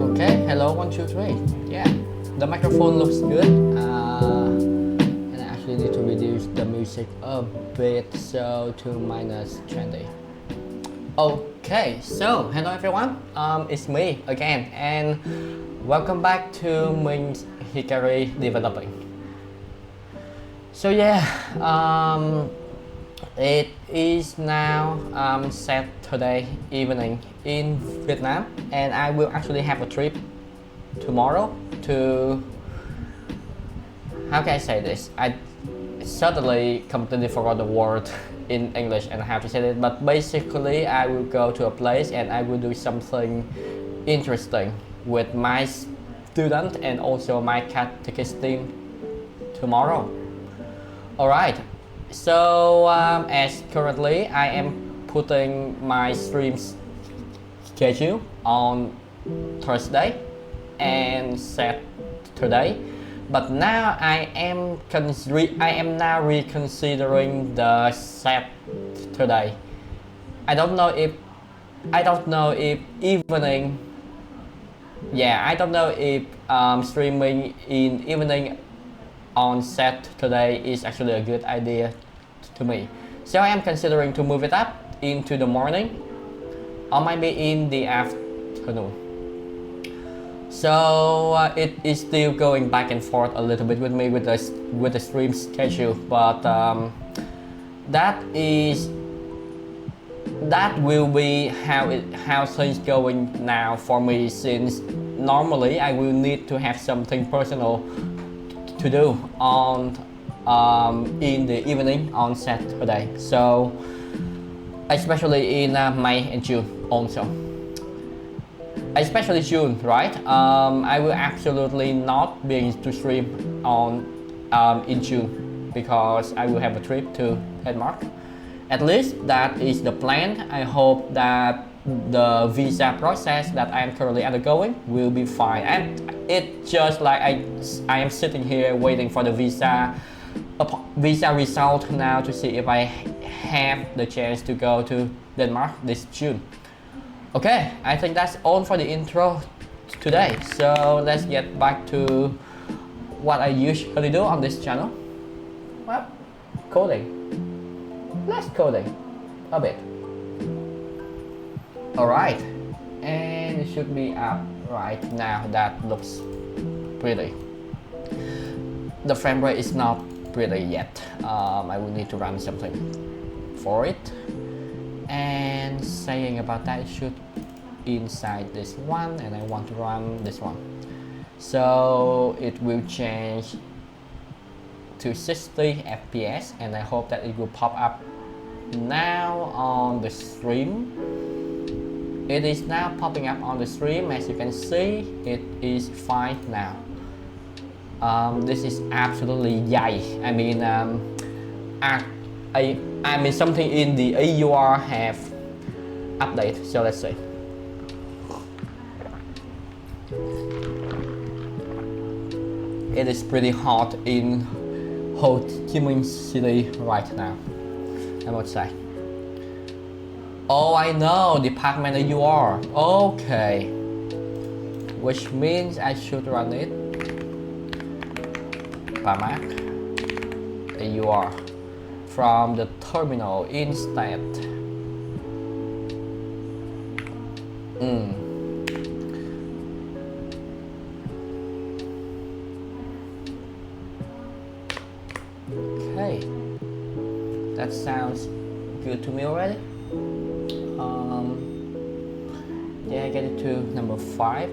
Okay, hello, 1, 2, 3. Yeah, the microphone looks good. And I actually need to reduce the music a bit, so to -20. Okay, so hello everyone. It's me again, and welcome back to Ming's Hikari Developing. So yeah, it is now Saturday evening in Vietnam, and I will actually have a trip tomorrow to, how can I say this? I suddenly completely forgot the word in English and how to say it, but basically I will go to a place and I will do something interesting with my student and also my catechist tomorrow. Alright, so as currently I am putting my stream schedule on Thursday and Saturday, but now I am now reconsidering the Saturday. I don't know if evening. Yeah, I don't know if streaming in evening on Saturday is actually a good idea to me. So I am considering to move it up into the morning or maybe in the afternoon. So it is still going back and forth a little bit with me with the stream schedule, but that will be how things going now for me, since normally I will need to have something personal to do on in the evening on Saturday. So especially in May and June also. Especially June, right? I will absolutely not be able to stream on in June because I will have a trip to Denmark. At least that is the plan. I hope that the visa process that I am currently undergoing will be fine. And it's just like I am sitting here waiting for the visa result now to see if I have the chance to go to Denmark this June. Okay, I think that's all for the intro today. So let's get back to what I usually do on this channel. Well, coding. Let's coding a bit. Alright, and it should be up right now. That looks pretty. The frame rate is not pretty yet. I will need to run something for it. And saying about that, it should inside this one, and I want to run this one. So it will change to 60 FPS, and I hope that it will pop up now on the stream It is now popping up on the stream. As you can see, it is fine now. This is absolutely yay. I mean, I mean something in the AUR have update. So let's see. It is pretty hot in Ho Chi Minh City right now, I would say. Oh, I know, department AUR. Okay. Which means I should run it. Pamac AUR from the terminal instead. Okay. That sounds good to me already. Yeah, get it to number 5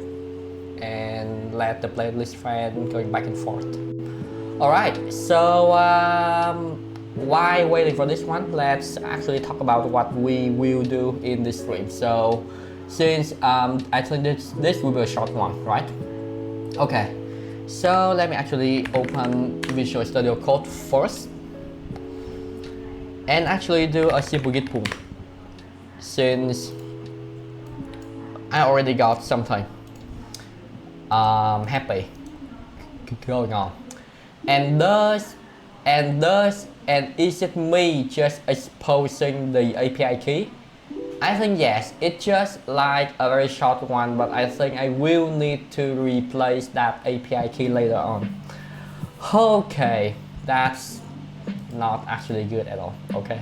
and let the playlist fan going back and forth. Alright, so while waiting for this one, let's actually talk about what we will do in this stream. So since I think this will be a short one, right? Okay, so let me actually open Visual Studio Code first and actually do a simple git pull, since I already got something happy going on. And is it me just exposing the API key? I think yes, it's just like a very short one, but I think I will need to replace that API key later on. Okay, that's not actually good at all. Okay.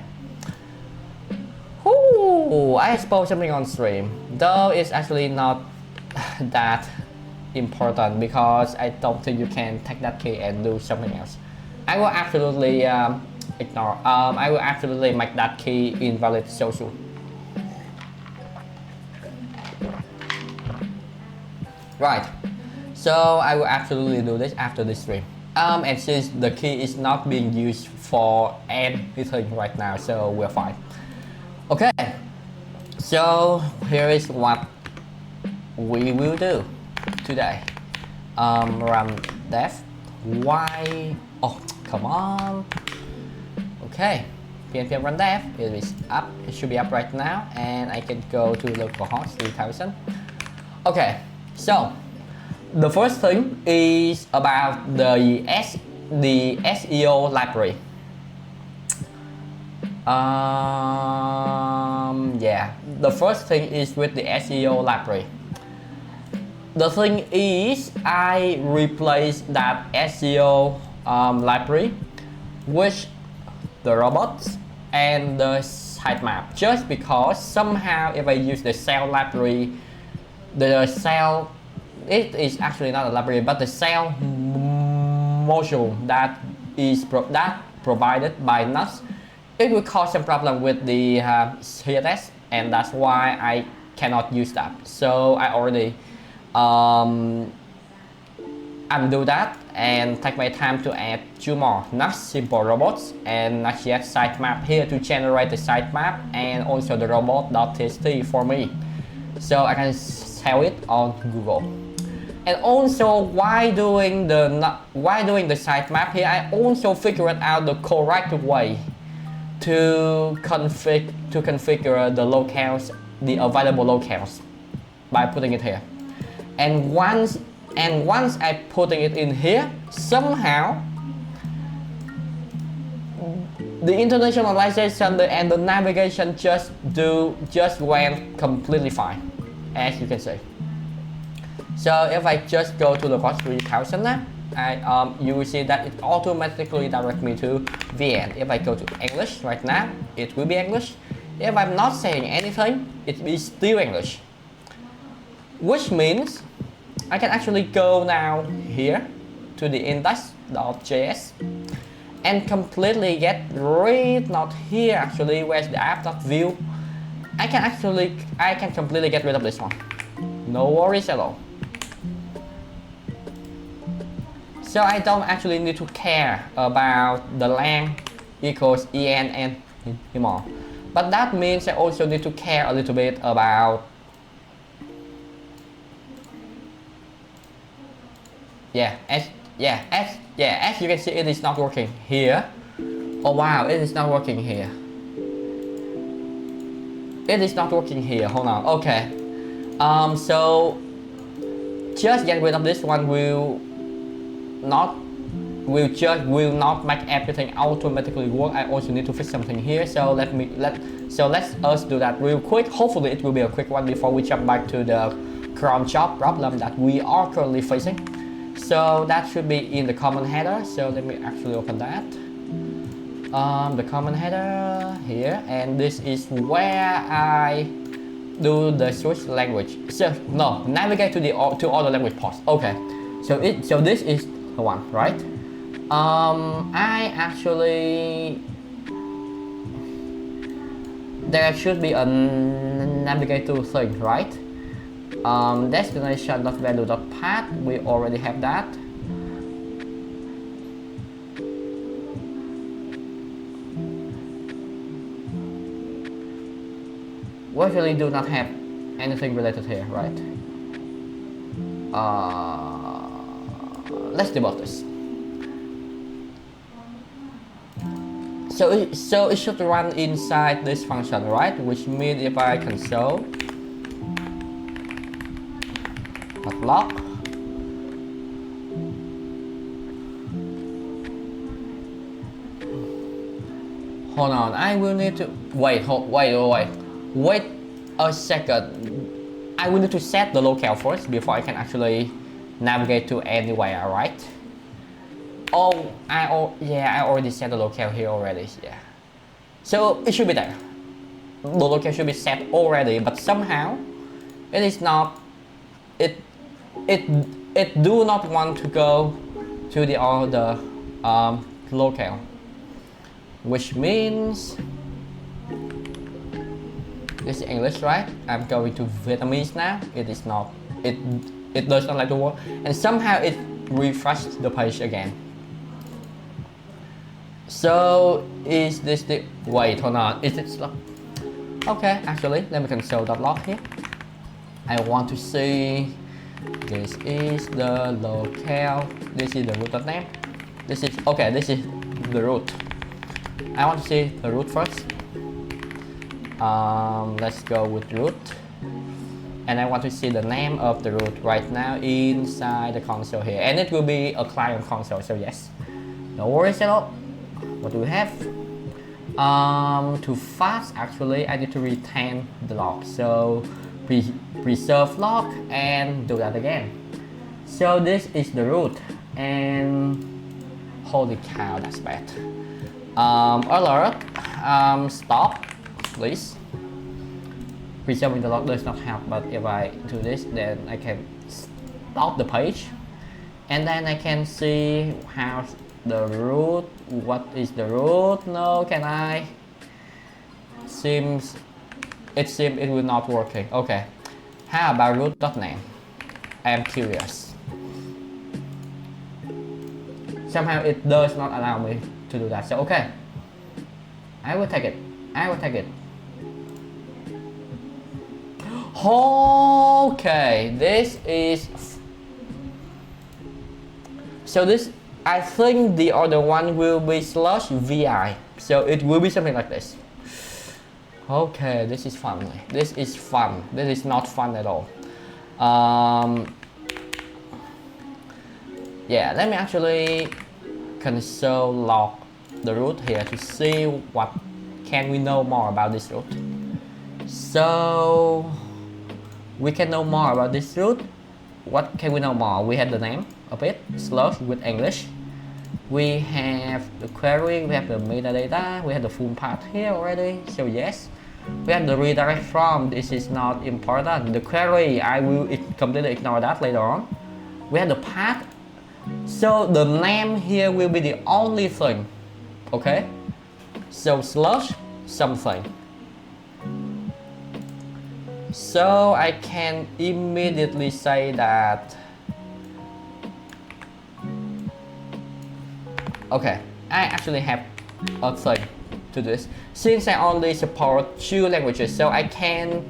Ooh, I exposed something on stream, though it's actually not that important because I don't think you can take that key and do something else. I will absolutely ignore. I will absolutely make that key invalid so soon. Right. So I will absolutely do this after this stream. And since the key is not being used for anything right now, so we're fine. Okay, so here is what we will do today. Run dev. Why? Oh, come on. Okay, npm run dev. It is up. It should be up right now, and I can go to localhost 3000. Okay, so the first thing is about the SEO library. Yeah, the first thing is with the SEO library. The thing is, I replaced that SEO library with the robots and the sitemap, just because somehow if I use the cell library, the cell, it is actually not a library, but the cell module that is provided by Nuxt, it will cause some problem with the CSS, and that's why I cannot use that. So I already undo that and take my time to add 2 more Nuxt simple robots and Nuxt sitemap here to generate the sitemap and also the robot.txt for me, so I can sell it on Google. And also, while doing the sitemap here, I also figured out the correct way to configure the locales, the available locales, by putting it here. And once I putting it in here, somehow the internationalization and the navigation just went completely fine, as you can see. So if I just go to the cost 3000 now, you will see that it automatically directs me to VN. If I go to English right now, it will be English. If I'm not saying anything, it will be still English. Which means I can actually go now here to the index.js and completely get rid, not here actually, where's the app.view. I can completely get rid of this one. No worries at all. So I don't actually need to care about the lang equals en anymore. But that means I also need to care a little bit about as you can see, it is not working here. Oh wow, it is not working here. It is not working here. Hold on. Okay. So just get rid of this one. Not will not make everything automatically work. I also need to fix something here. So let's us do that real quick. Hopefully it will be a quick one before we jump back to the cron job problem that we are currently facing. So that should be in the common header. So let me actually open that. The common header here, and this is where I do the switch language. So no, navigate to all the language ports. Okay, so this is the one, right? I actually, there should be a navigate to thing, right? Destination.value.path, we already have that. We actually do not have anything related here, right? Let's debug this. So it should run inside this function, right? Which means if I console log, hold on, I will need to wait a second. I will need to set the locale first before I can actually navigate to anywhere, right? Oh, I already set the locale here already. Yeah, so it should be there. The locale should be set already, but somehow it is not. It do not want to go to the other locale, which means this is English, right? I'm going to Vietnamese now. It is not. It does not like to work, and somehow it refreshed the page again. So is this the wait? Hold on. Is it slow? Okay, actually, let me console.log here. I want to see. This is the locale. This is the root.name. This is okay. This is the root. I want to see the root first. Let's go with root, and I want to see the name of the root right now inside the console here, and it will be a client console. So yes, no worries at all. What do we have? To fast, actually, I need to retain the log. So preserve log and do that again. So this is the root, and holy cow, that's bad. Alert, stop, please. Preserving the log does not help, but if I do this, then I can stop the page, and then I can see how the root. What is the root? No, can I? It seems it will not working. Okay, how about root.name? I am curious. Somehow it does not allow me to do that. So okay, I will take it. Okay, this is. So this, I think the other one will be /vi. So it will be something like this. Okay, this is fun. This is fun. This is not fun at all. Yeah, let me actually console log the root here to see what can we know more about this root. So we can know more about this root. What can we know more? We have the name of it, slash with English. We have the query, we have the metadata, we have the full path here already. So yes, we have the redirect from. This is not important. The query, I will completely ignore that later on. We have the path. So the name here will be the only thing. Okay, so slash something. So I can immediately say that. Okay, I actually have a thing to this. Since I only support 2 languages, so I can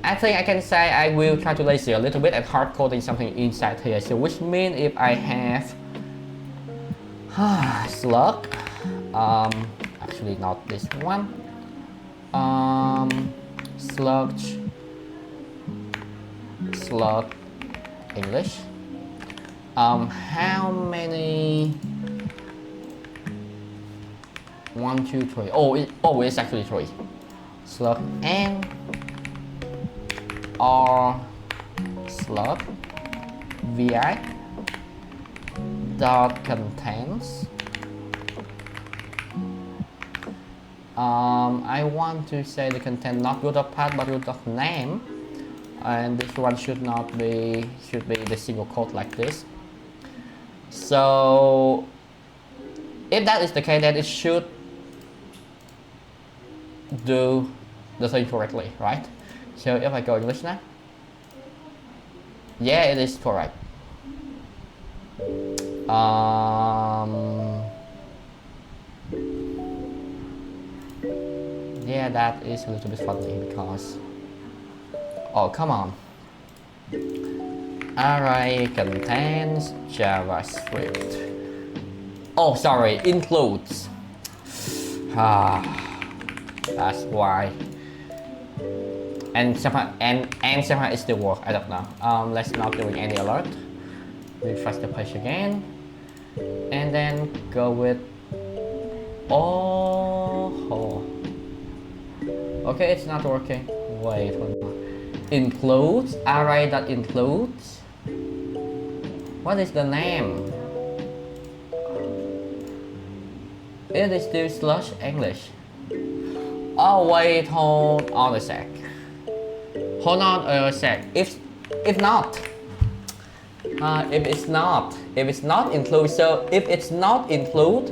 I think I can say I will try to lazy a little bit and hard coding something inside here. So which means if I have slug, actually not this one, sludge, slug English. How many? 1, 2, 3. Oh, it's actually 3. Slug and or slug vi dot contains. I want to say the content not root of path but root of name, and this one should be the single quote like this. So if that is the case, then it should do the thing correctly, right? So if I go English now, yeah, it is correct. Yeah, that is a little bit funny because, oh come on, array contains JavaScript. Oh sorry, includes. That's why. And somehow it still works. I don't know. Let's not doing any alert. Refresh the page again, and then go with oh. Okay, it's not working. Wait, hold on. Includes array that includes. What is the name? It is still slash English. Oh wait, hold on a sec. Hold on a sec. If it's not include, so if it's not include,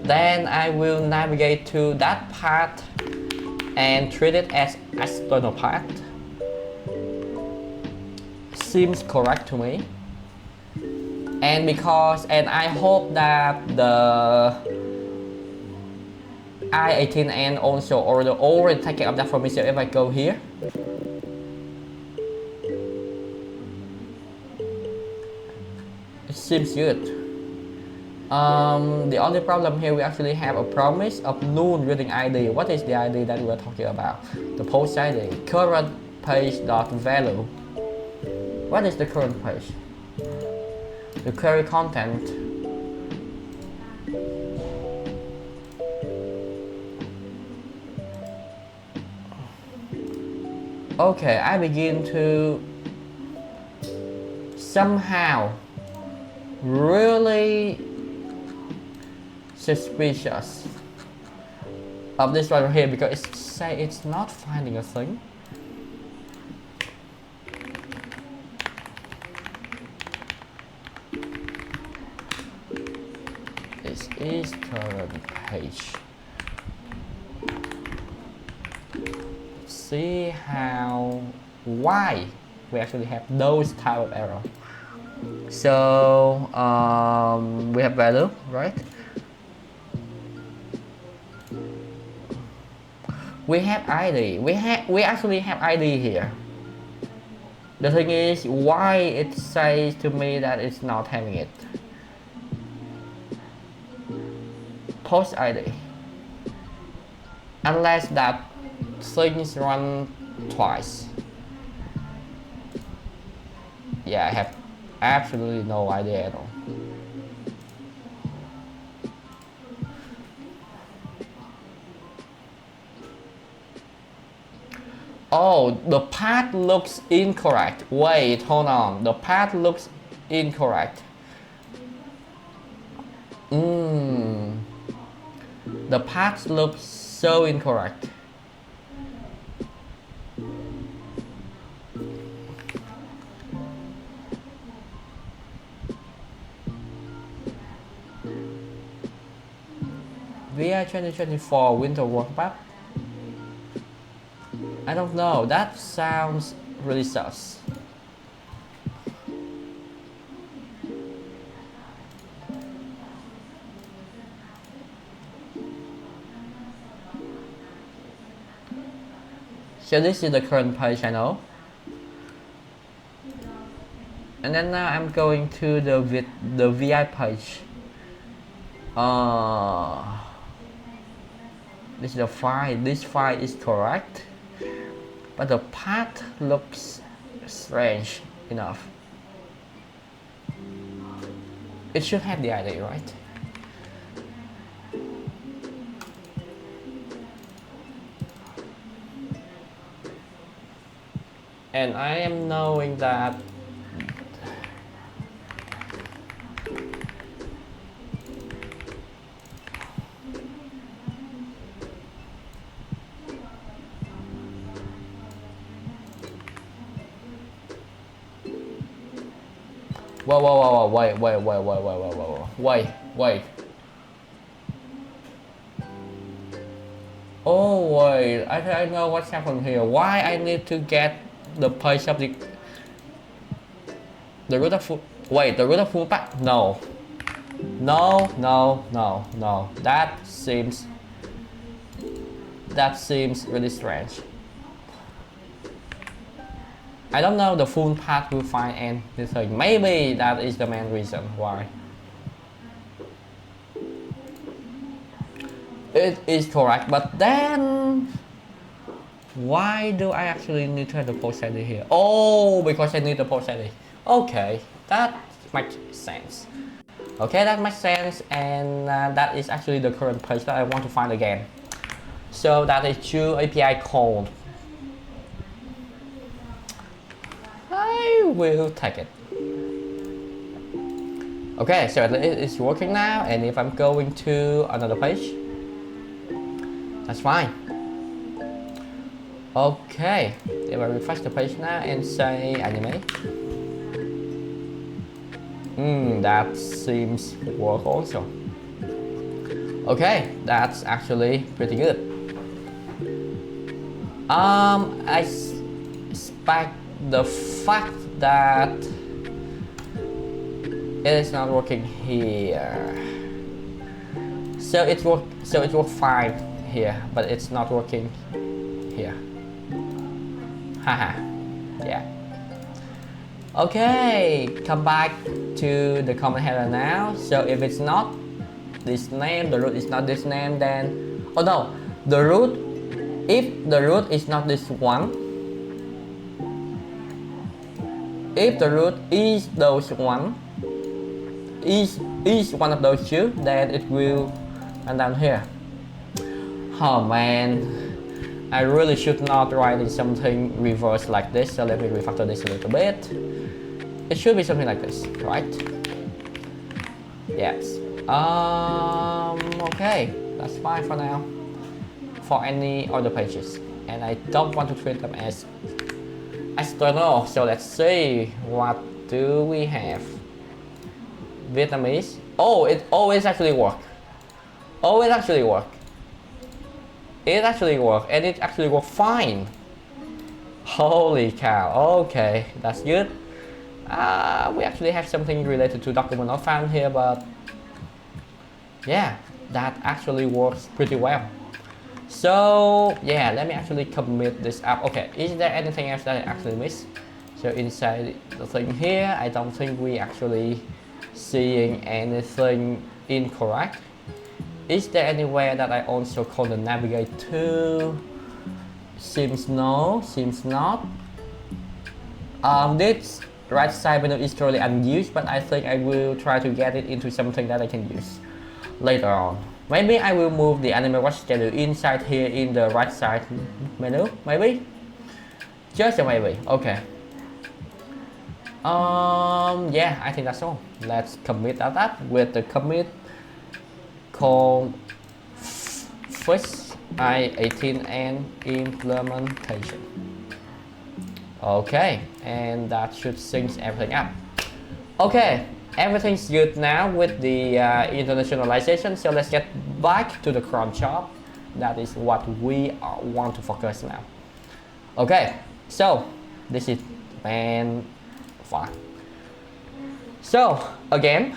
then I will navigate to that path and treat it as external path. Seems correct to me. And I hope that the I18N also already taking up that for me. So if I go here, it seems good. The only problem here, we actually have a promise of null reading ID. What is the ID that we are talking about? The post ID, current page dot value. What is the current page? The query content. Okay, I begin to somehow really suspicious of this one here because it say it's not finding a thing. This is current page. See why we actually have those type of error. So we have value, right? We have ID. We actually have ID here. The thing is, why it says to me that it's not having it. Post ID. Unless that things run twice. Yeah, I have absolutely no idea at all. Oh, the path looks incorrect. Wait, hold on. The path looks incorrect. The path looks so incorrect. VI 2024 winter work map. I don't know, that sounds really sus. So this is the current page I know. And then now I'm going to the VI page. This is the file. This file is correct, but the path looks strange enough. It should have the ID, right? And I am knowing that whoa, wait. Oh wait, I know what's happened here. Why I need to get the page of the root of full, wait, the root of full path? No. That seems really strange. I don't know the full path will find anything. Maybe that is the main reason why. It is correct, but then why do I actually need to have the post ID here? Oh, because I need the post ID. Okay, that makes sense. Okay, that makes sense, and that is actually the current page that I want to find again. So that is two API code. I will take it. Okay, so it is working now, and if I'm going to another page, that's fine. Okay, if I refresh the page now and say animate, that seems to work also. Okay, that's actually pretty good. I expect the fact that it is not working here. So it worked fine here, but it's not working here. Haha. Yeah. Okay, come back to the comment header now. So if it's not this name, the root is not this name, then oh no, the root, if the root is not this one, if the root is those one, is one of those two, then it will run down here. Oh man, I really should not write in something reverse like this, so let me refactor this a little bit. It should be something like this, right? Yes. Okay, that's fine for now. For any other pages, and I don't want to treat them as external. So let's see, what do we have? Vietnamese. Oh, it always actually work. Oh, it actually work. It actually worked, and it actually worked fine. Holy cow. Okay, that's good. We actually have something related to document not found here, but yeah, that actually works pretty well. So yeah, let me actually commit this up. Okay, is there anything else that I actually missed? So inside the thing here, I don't think we actually seeing anything incorrect. Is there anywhere that I also call the navigate to? Seems no, seems not. This right side menu is currently unused, but I think I will try to get it into something that I can use later on. Maybe I will move the anime watch schedule inside here in the right side menu, maybe? Just a maybe, okay. Yeah, I think that's all. Let's commit that up with the commit called first I18 and implementation. Okay, and that should sync everything up. Okay, everything's good now with the internationalization, so let's get back to the cron job. That is what we want to focus now. Okay, so this is main file. So again,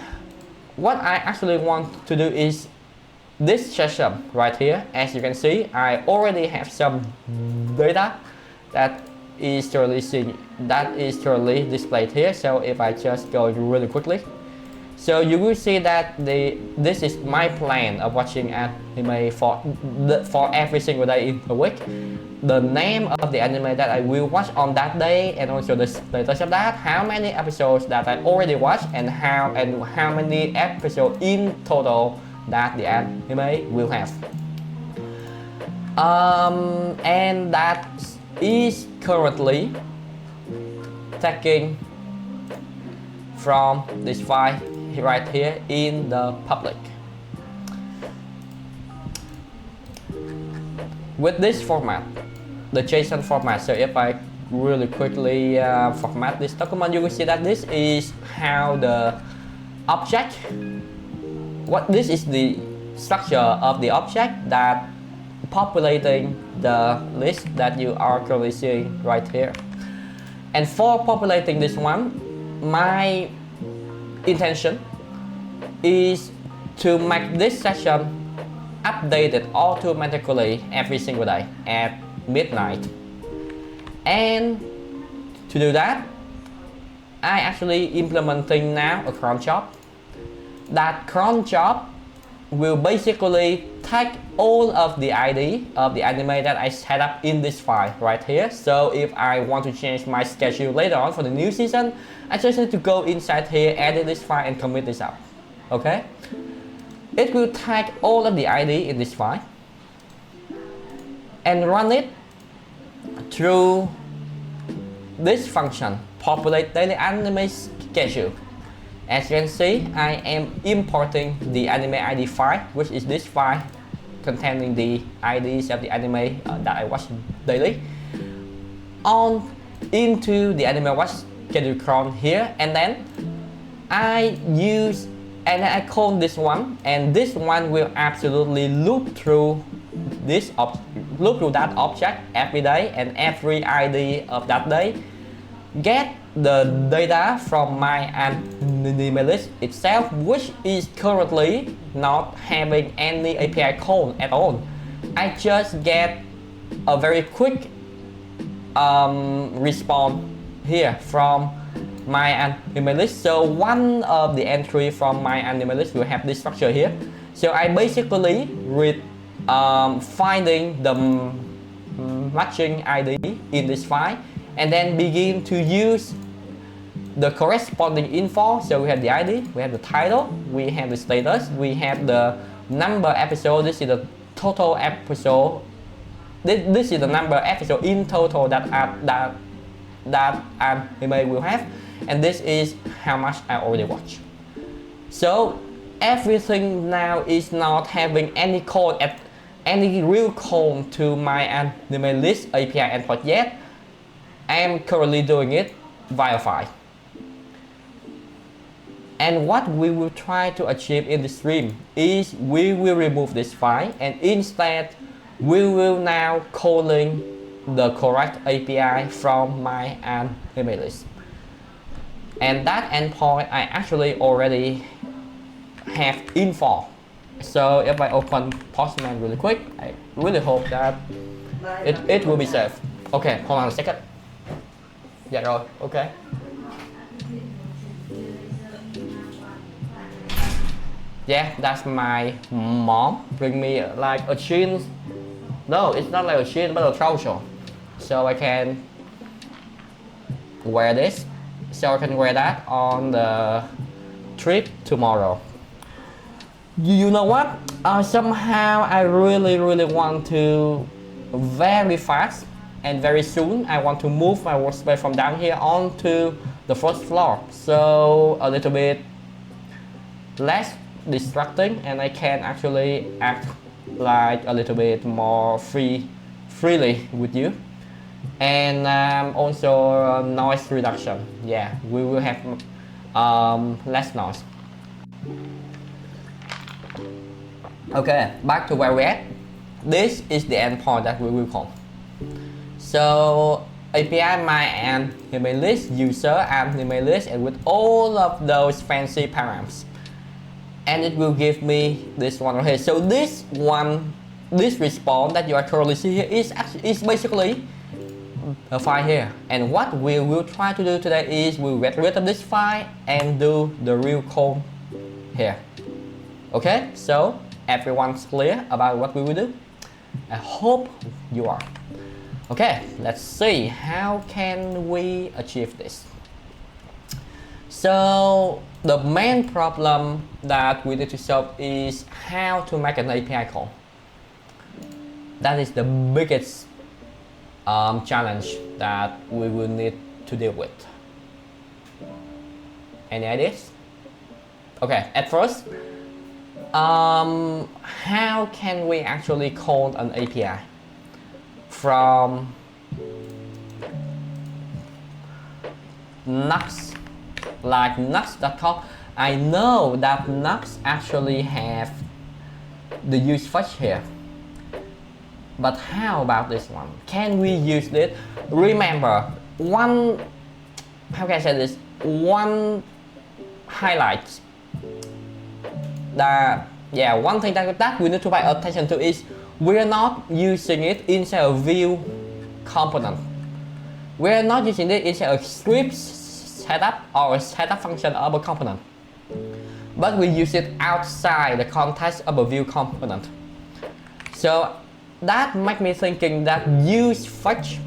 what I actually want to do is this session right here. As you can see, I already have some data that is currently displayed here. So if I just go really quickly, so you will see that this is my plan of watching anime for every single day in a week. The name of the anime that I will watch on that day, and also the status of that, how many episodes that I already watched, and how many episodes in total that the anime will have. And that is currently taking from this file right here in the public. With this format, the JSON format, so if I really quickly format this document, you will see that this is how the object, this is the structure of the object that populating the list that you are currently seeing right here. And for populating this one, my intention is to make this section updated automatically every single day at midnight. And to do that, I actually implementing now a cron job. That cron job will basically take all of the ID of the anime that I set up in this file right here. So if I want to change my schedule later on for the new season, I just need to go inside here, edit this file, and commit this up. Okay? It will take all of the ID in this file and run it through this function, populate daily anime schedule. As you can see, I am importing the anime ID file, which is this file containing the IDs of the anime that I watch daily, on into the anime watch schedule cron here, and then I call this one, and this one will absolutely loop through that object every day, and every ID of that day get the data from my anime list itself, which is currently not having any API call at all. I just get a very quick response here from my anime list. So one of the entry from my anime list will have this structure here. So I basically finding the matching ID in this file, and then begin to use the corresponding info. So we have the ID, we have the title, we have the status, we have the number episode. This is the total episode. This is the number episode in total that anime will have, and this is how much I already watched. So everything now is not having any code any real code to my anime list API endpoint yet. I am currently doing it via file. And what we will try to achieve in the stream is we will remove this file, and instead we will now calling the correct API from my anime list. And that endpoint I actually already have info. So if I open Postman really quick, I really hope that it will be safe. Okay, hold on a second. Dạ rồi, okay. Yeah, that's my mom bring me like a jeans. No, it's not like a jeans, but a trouser. So I can wear this. So I can wear that on the trip tomorrow. You know what? Somehow I really want to very fast and very soon I want to move my workspace from down here onto the first floor. So a little bit less distracting, and I can actually act like a little bit more freely with you. And also noise reduction. Yeah, we will have less noise. Okay, back to where we're at. This is the endpoint that we will call. So API my anime list, user anime list, and with all of those fancy params. And it will give me this one right here. So this response that you are currently seeing here is basically file here, and what we will try to do today is we'll get rid of this file and do the real code here. Okay, so everyone's clear about what we will do? I hope you are. Okay, let's see how can we achieve this. So the main problem that we need to solve is how to make an API call. That is the biggest challenge that we will need to deal with. Any ideas? Okay, at first, how can we actually call an API from Nuxt, like Nuxt.com? I know that Nuxt actually have the use fetch here, but how about this one? Can we use it? Remember, how can I say this? One highlight one thing that we need to pay attention to is we're not using it inside a view component. We're not using it inside a script setup or a setup function of a component, but we use it outside the context of a view component. So that makes me thinking that use fetch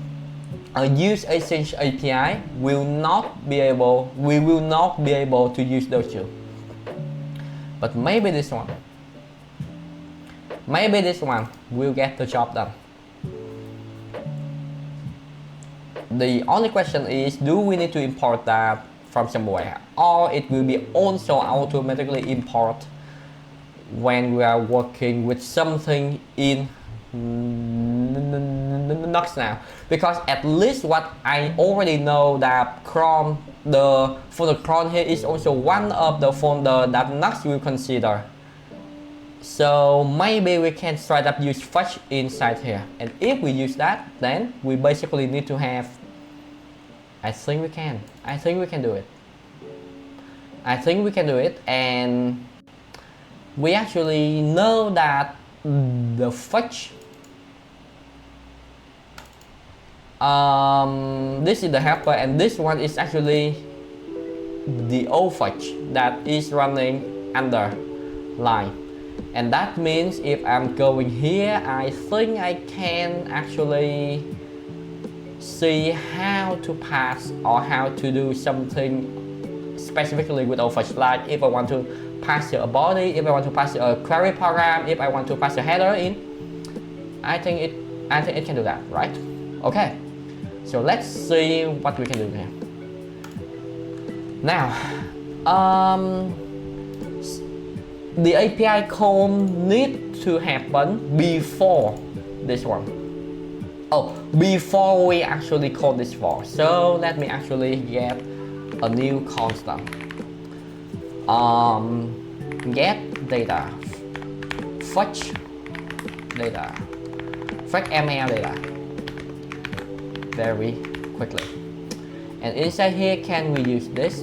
or use async API we will not be able to use those two. But maybe this one will get the job done. The only question is, do we need to import that from somewhere, or it will be also automatically import when we are working with something in Nuxt now? Because at least what I already know that Chrome, the folder cron here is also one of the folder that Nuxt will consider. So maybe we can straight up use fetch inside here, and if we use that, then we basically need to have, I think we can do it. And we actually know that the fetch, this is the helper, and this one is actually the old fetch that is running under line. And that means if I'm going here, I think I can actually see how to pass or how to do something specifically with old fetch. Like if I want to pass a body, if I want to pass a query program, if I want to pass a header in, I think it can do that, right? Okay, so let's see what we can do here. Now, the API call needs to happen before this one. Oh, before we actually call this for. So let me actually get a new constant. Get data, fetch data, fetch ML data very quickly. And inside here, can we use this?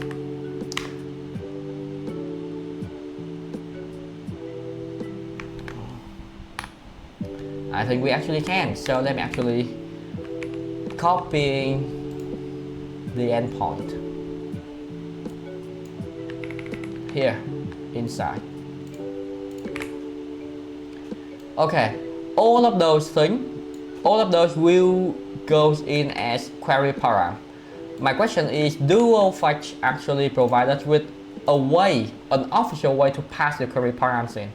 I think we actually can. So let me actually copy the endpoint here inside. Okay, all of those will goes in as query param. My question is, do fetch actually provide us with a way, an official way to pass the query params in?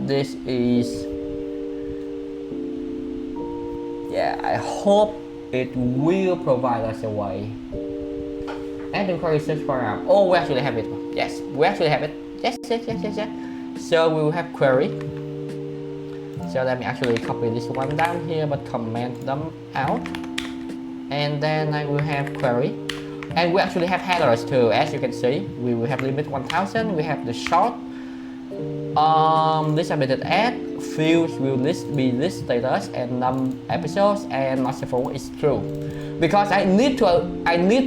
This is, I hope it will provide us a way. And the query search param. Oh, we actually have it. Yes, we actually have it. Yes. So we will have query. So let me actually copy this one down here, but comment them out. And then I will have query. And we actually have headers too, as you can see. We will have limit 1000, we have the short. This updated add, fields will be list status and episodes, and not safe for work is true. Because I need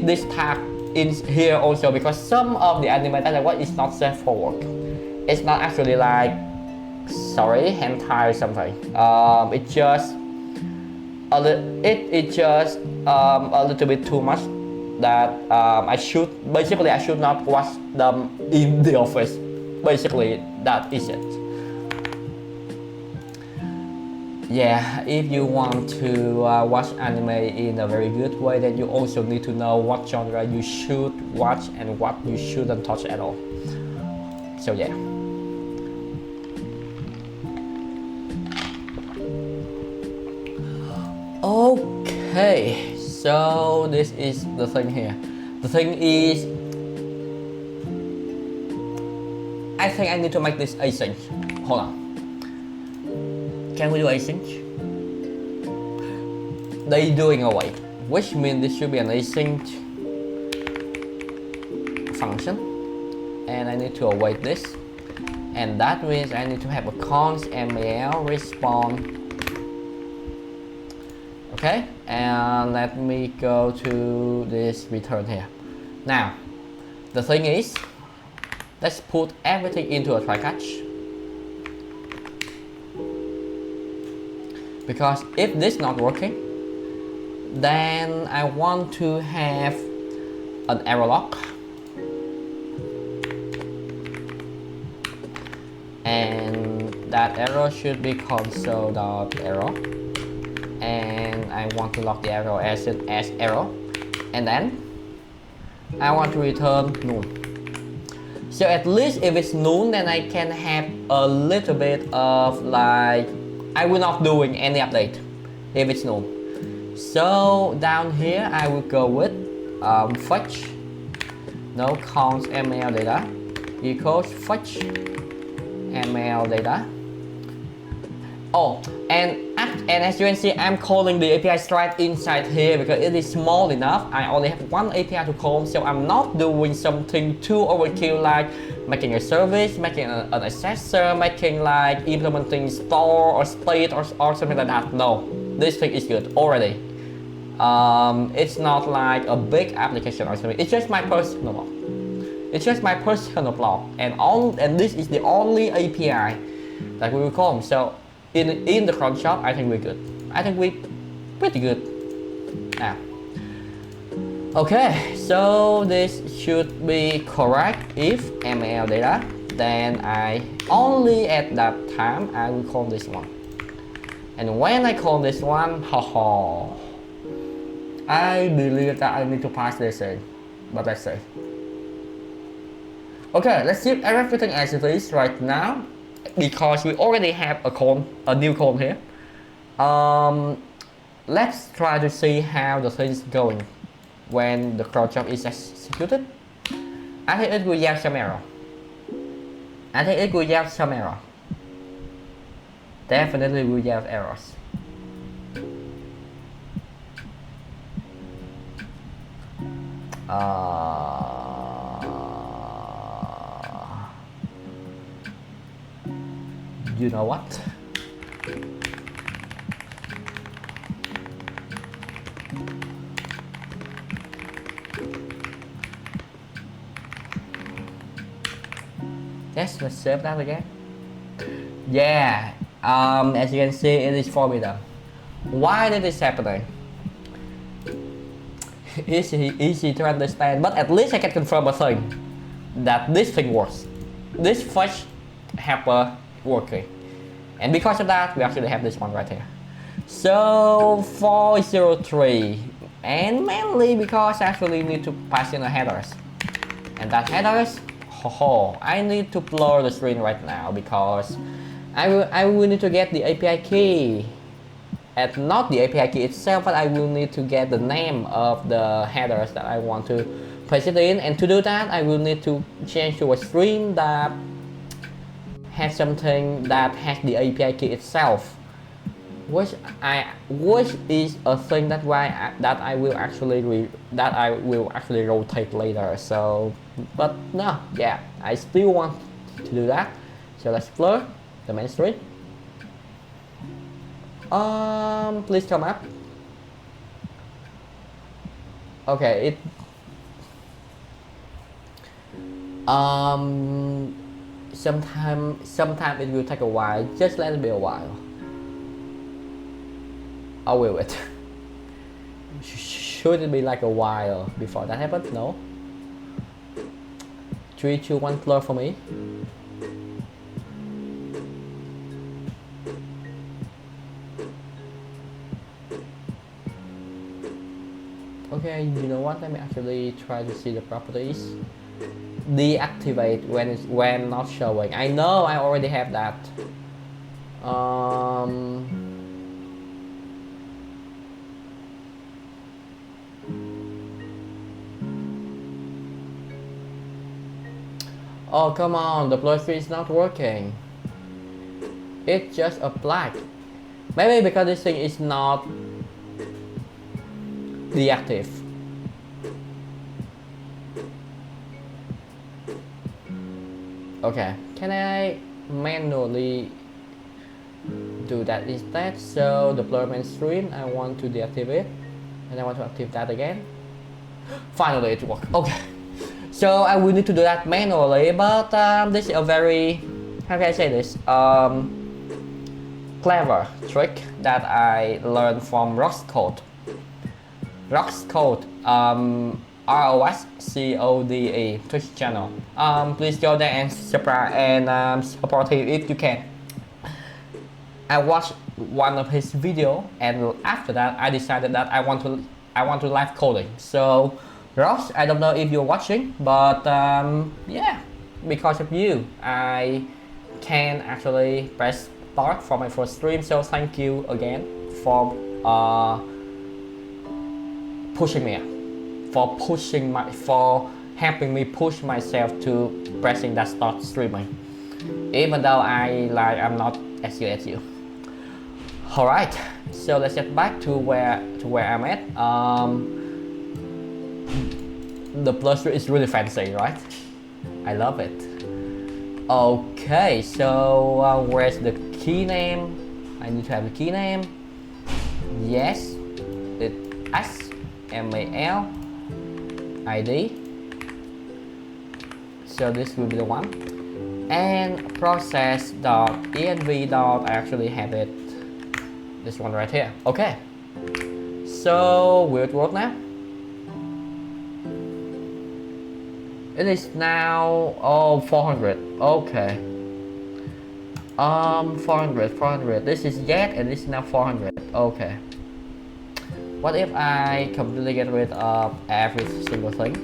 this tag in here also, because some of the animated work is not safe for work. It's not actually like, sorry, hentai or something. It's just it's just a little bit too much that I should not watch them in the office. Basically, that is it. Yeah, if you want to watch anime in a very good way, then you also need to know what genre you should watch and what you shouldn't touch at all. So yeah. Okay, so this is the thing here. The thing is, I think I need to make this async. Hold on. Can we do async? They doing away, which means this should be an async function, and I need to await this, and that means I need to have a const mal response. Okay, and let me go to this return here. Now, the thing is, let's put everything into a try catch. Because if this not working, then I want to have an error log. And that error should be console.error. And I want to log the error as error. And then I want to return null. So at least if it's null, then I can have a little bit of like, I will not doing any update if it's null. So down here I will go with fetch no const ml data equals fetch ml data. Oh, and as you can see, I'm calling the API straight inside here because it is small enough. I only have one API to call, so I'm not doing something too overkill like making a service, making an accessor, making like implementing store or state or something like that. No, this thing is good already. It's not like a big application or something. It's just my personal blog. It's just my personal blog, and this is the only API that we will call. So in the cron shop, I think we're good. I think we're pretty good now. Okay, so this should be correct if ml data. Then I only at that time I will call this one. And when I call this one, haha, I believe that I need to pass this in. But let's see. Okay, let's keep everything as it is right now, because we already have a new code here. Let's try to see how the thing is going when the cron job is executed. I think it will yield some error. Definitely will yield errors. You know what? Yes, let's save that again. Yeah, as you can see, it is forbidden. Why did this happen? Easy to understand, but at least I can confirm a thing, that this thing works. This fetch helper working, and because of that we actually have this one right here. So 403, and mainly because I actually need to pass in a headers, and that headers, I need to blur the screen right now because I will need to get the API key, and not the API key itself, but I will need to get the name of the headers that I want to place it in, and to do that I will need to change to a screen that has something that has the API key itself, which is a thing that I will actually rotate later. So, but no, yeah, I still want to do that. So let's blur the main screen. Please come up. Okay, Sometimes it will take a while. Just let it be a while. I'll will it. Should it be like a while before that happens? No. 3, 2, 1, blur for me. Okay, you know what? Let me actually try to see the properties. Deactivate when not showing. I know I already have that. Oh come on, the blur screen is not working. It's just a black. Maybe because this thing is not deactive. Okay, can I manually do that instead? So the blur mainstream, I want to deactivate, and I want to activate that again. Finally it worked. Okay, so I will need to do that manually, but this is a very, how can I say this, clever trick that I learned from Rux Code. Rux Code, ROSCODE Twitch channel. Please go there and subscribe and support him if you can. I watched one of his video, and after that I decided that I want to live coding. So Ross, I don't know if you're watching, but yeah, because of you I can actually press start for my first stream. So thank you again for pushing me, for helping me push myself to pressing that start streaming, even though I'm not as good as you. All right, so let's get back to where I'm at. The plus is really fancy, right? I love it. Okay, so where's the key name? I need to have the key name. Yes, it's SMAL ID. So this will be the one. And process.env. I actually have it. This one right here. Okay. So will it work now? It is now 400. Okay. 400. This is yet, and this is now 400. Okay. What if I completely get rid of every single thing?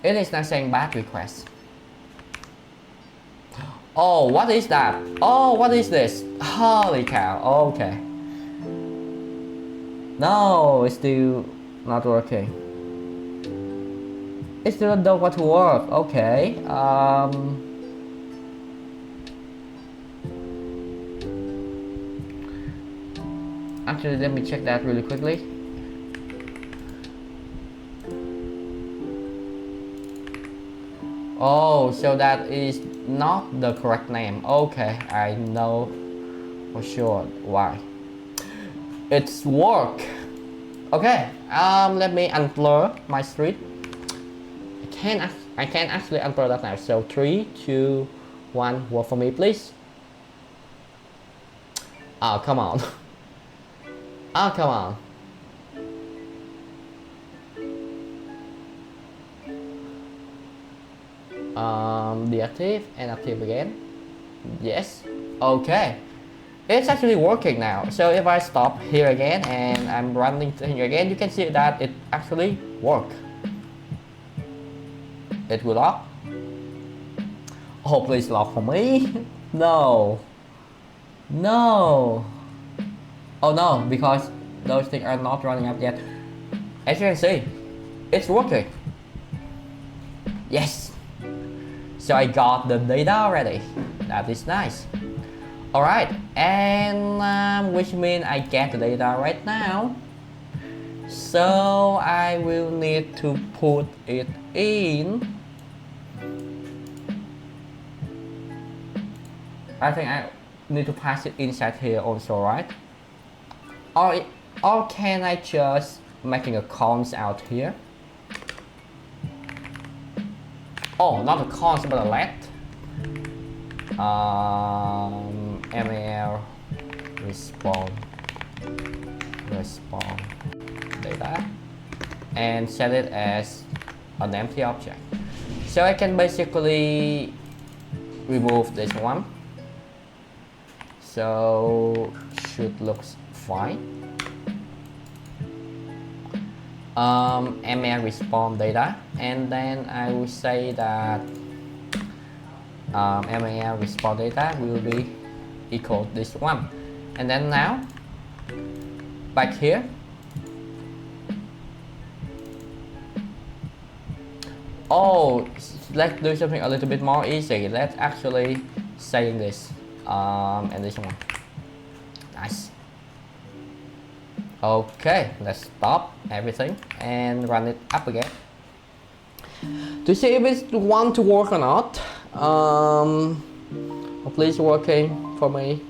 It is now saying bad request. Oh, what is that? Oh, what is this? Holy cow. Okay. No, it's still not working. It still don't want to work. Okay. Actually, let me check that really quickly. Oh, so that is not the correct name. Okay, I know for sure why. It's work. Okay, let me unblur my street. I can actually unblur that now. So 3, 2, 1, work for me, please. Oh, come on. Oh, come on. Deactive and active again. Yes. Okay. It's actually working now. So if I stop here again and I'm running here again, you can see that it actually worked. It will lock. Oh, please lock for me. No. No. Oh no, because those things are not running up yet. As you can see, it's working. Yes. So I got the data already. That is nice. Alright, and which means I get the data right now. So I will need to put it in. I think I need to pass it inside here also, right? Or can I just making a cons out here? Oh, not a cons but a let. mal response data and set it as an empty object. So I can basically remove this one. So should looks fine. ML response data, and then I will say that ML response data will be equal to this one. And then now back here, oh, let's do something a little bit more easy. Let's actually saying this and this one. Nice. Okay, let's stop everything and run it up again to see if it want to work or not. Please working for me.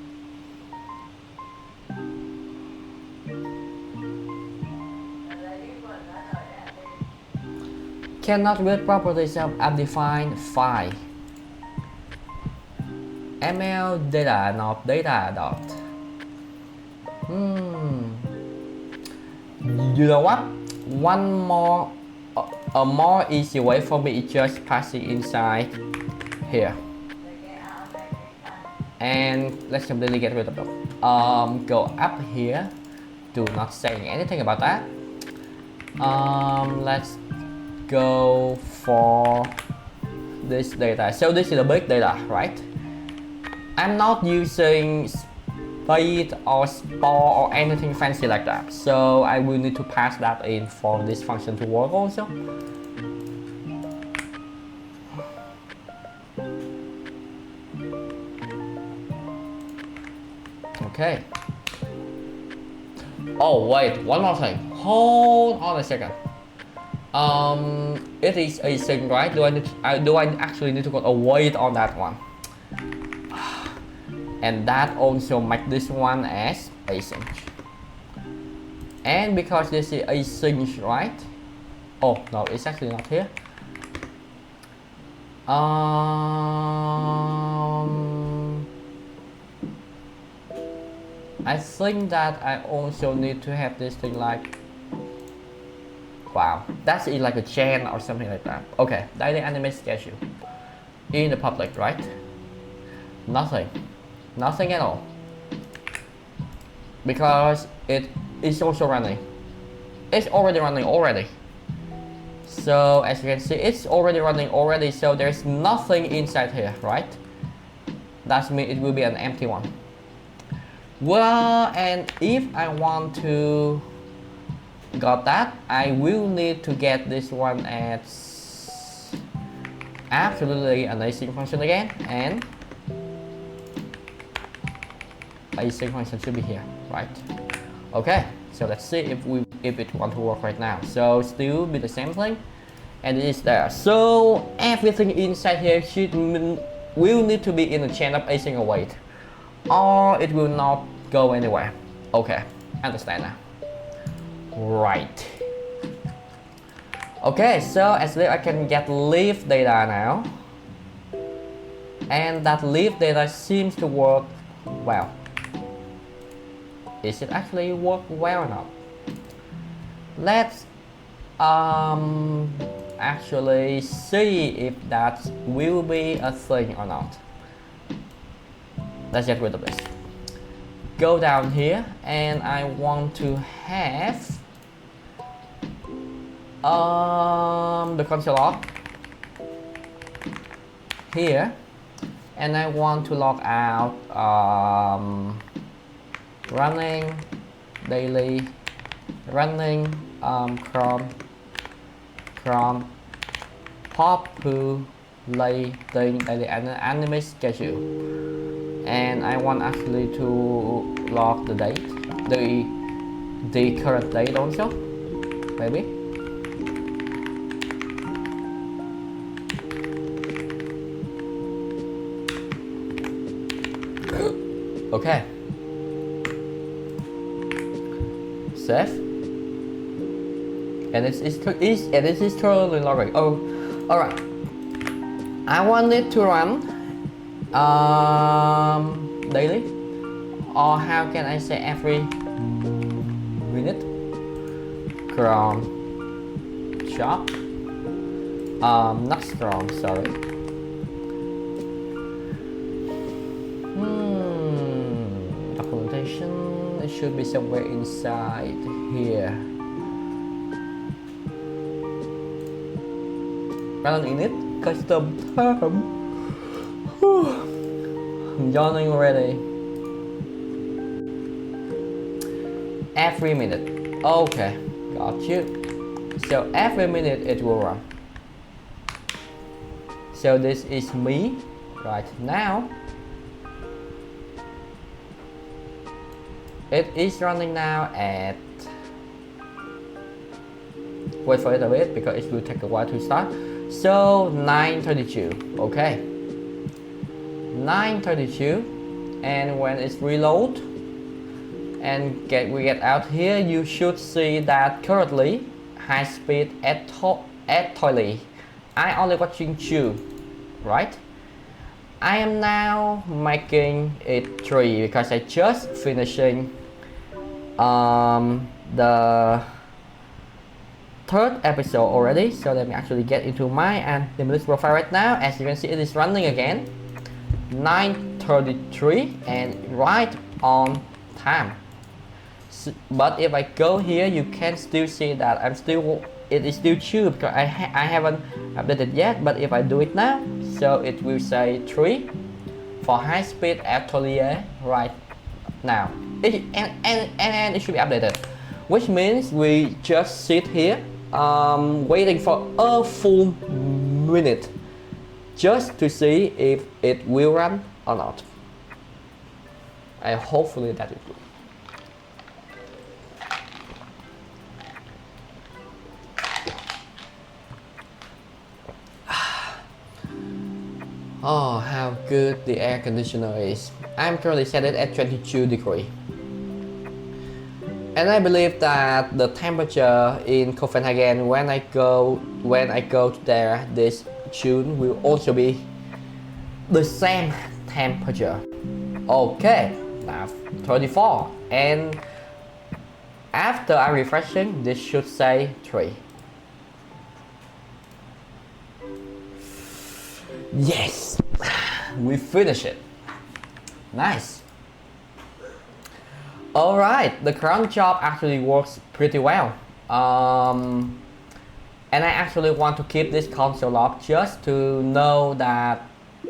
Cannot read properties of undefined file. ML data not data dot. You know what? One more, a more easy way for me is just passing inside here. And let's completely get rid of them. Go up here. Do not say anything about that. Let's go for this data. So this is a big data, right? I'm not using speed or spore or anything fancy like that. So I will need to pass that in for this function to work also. Okay. Oh wait, one more thing. Hold on a second. It is async, right? Do I actually need to put a wait on that one? And that also make this one as async. And because this is async, right? Oh no, it's actually not here. I think that I also need to have this thing like, wow, that's in like a chain or something like that. Okay, daily animate schedule in the public, right? Nothing at all, because it is also running. It's already running already. So as you can see, it's already running already. So there's nothing inside here, right? That means it will be an empty one. Well, and if I want to got that, I will need to get this one as absolutely an async function again, and async function should be here, right? Okay, so let's see if it want to work right now. So still be the same thing, and it is there. So everything inside here will need to be in a chain of async await, or it will not go anywhere. Okay, understand now. Right. Okay, so as I can get leaf data now, and that leaf data seems to work well. Is it actually work well or not? Let's actually see if that will be a thing or not. Let's get rid of this. Go down here, and I want to have the console log here, and I want to log out running daily running cron populating daily anime schedule, and I want actually to log the date, the current date also, maybe. Okay. Save. And it is totally logging. Oh, all right. I want it to run daily, or how can I say every minute? Cron shop, Nuxt cron, sorry. Documentation, it should be somewhere inside here. Run init, custom term. I'm yawning already. Every minute. Okay, got you. So every minute it will run. So this is me right now. It is running now at, wait for it a bit because it will take a while to start. So 9:32, okay. 9:32, and when it's reload and we get out here, you should see that currently high speed at toilet. I only watching 2, right? I am now making it 3 because I just finishing the 3rd episode already. So let me actually get into my animalist profile right now. As you can see, it is running again. 9:33 and right on time. But if I go here, you can still see that it is still 2 because I haven't updated yet. But if I do it now, so it will say 3 for high speed atelier right now. And it should be updated, which means we just sit here waiting for a full minute just to see if it will run or not. Hopefully that it will. Oh, how good the air conditioner is. I'm currently set it at 22 degrees. And I believe that the temperature in Copenhagen when I go there this June will also be the same temperature. Okay, now 34, and after I refreshing, this should say 3. Yes, we finished it. Nice. Alright, the cron job actually works pretty well. And I actually want to keep this console up just to know that,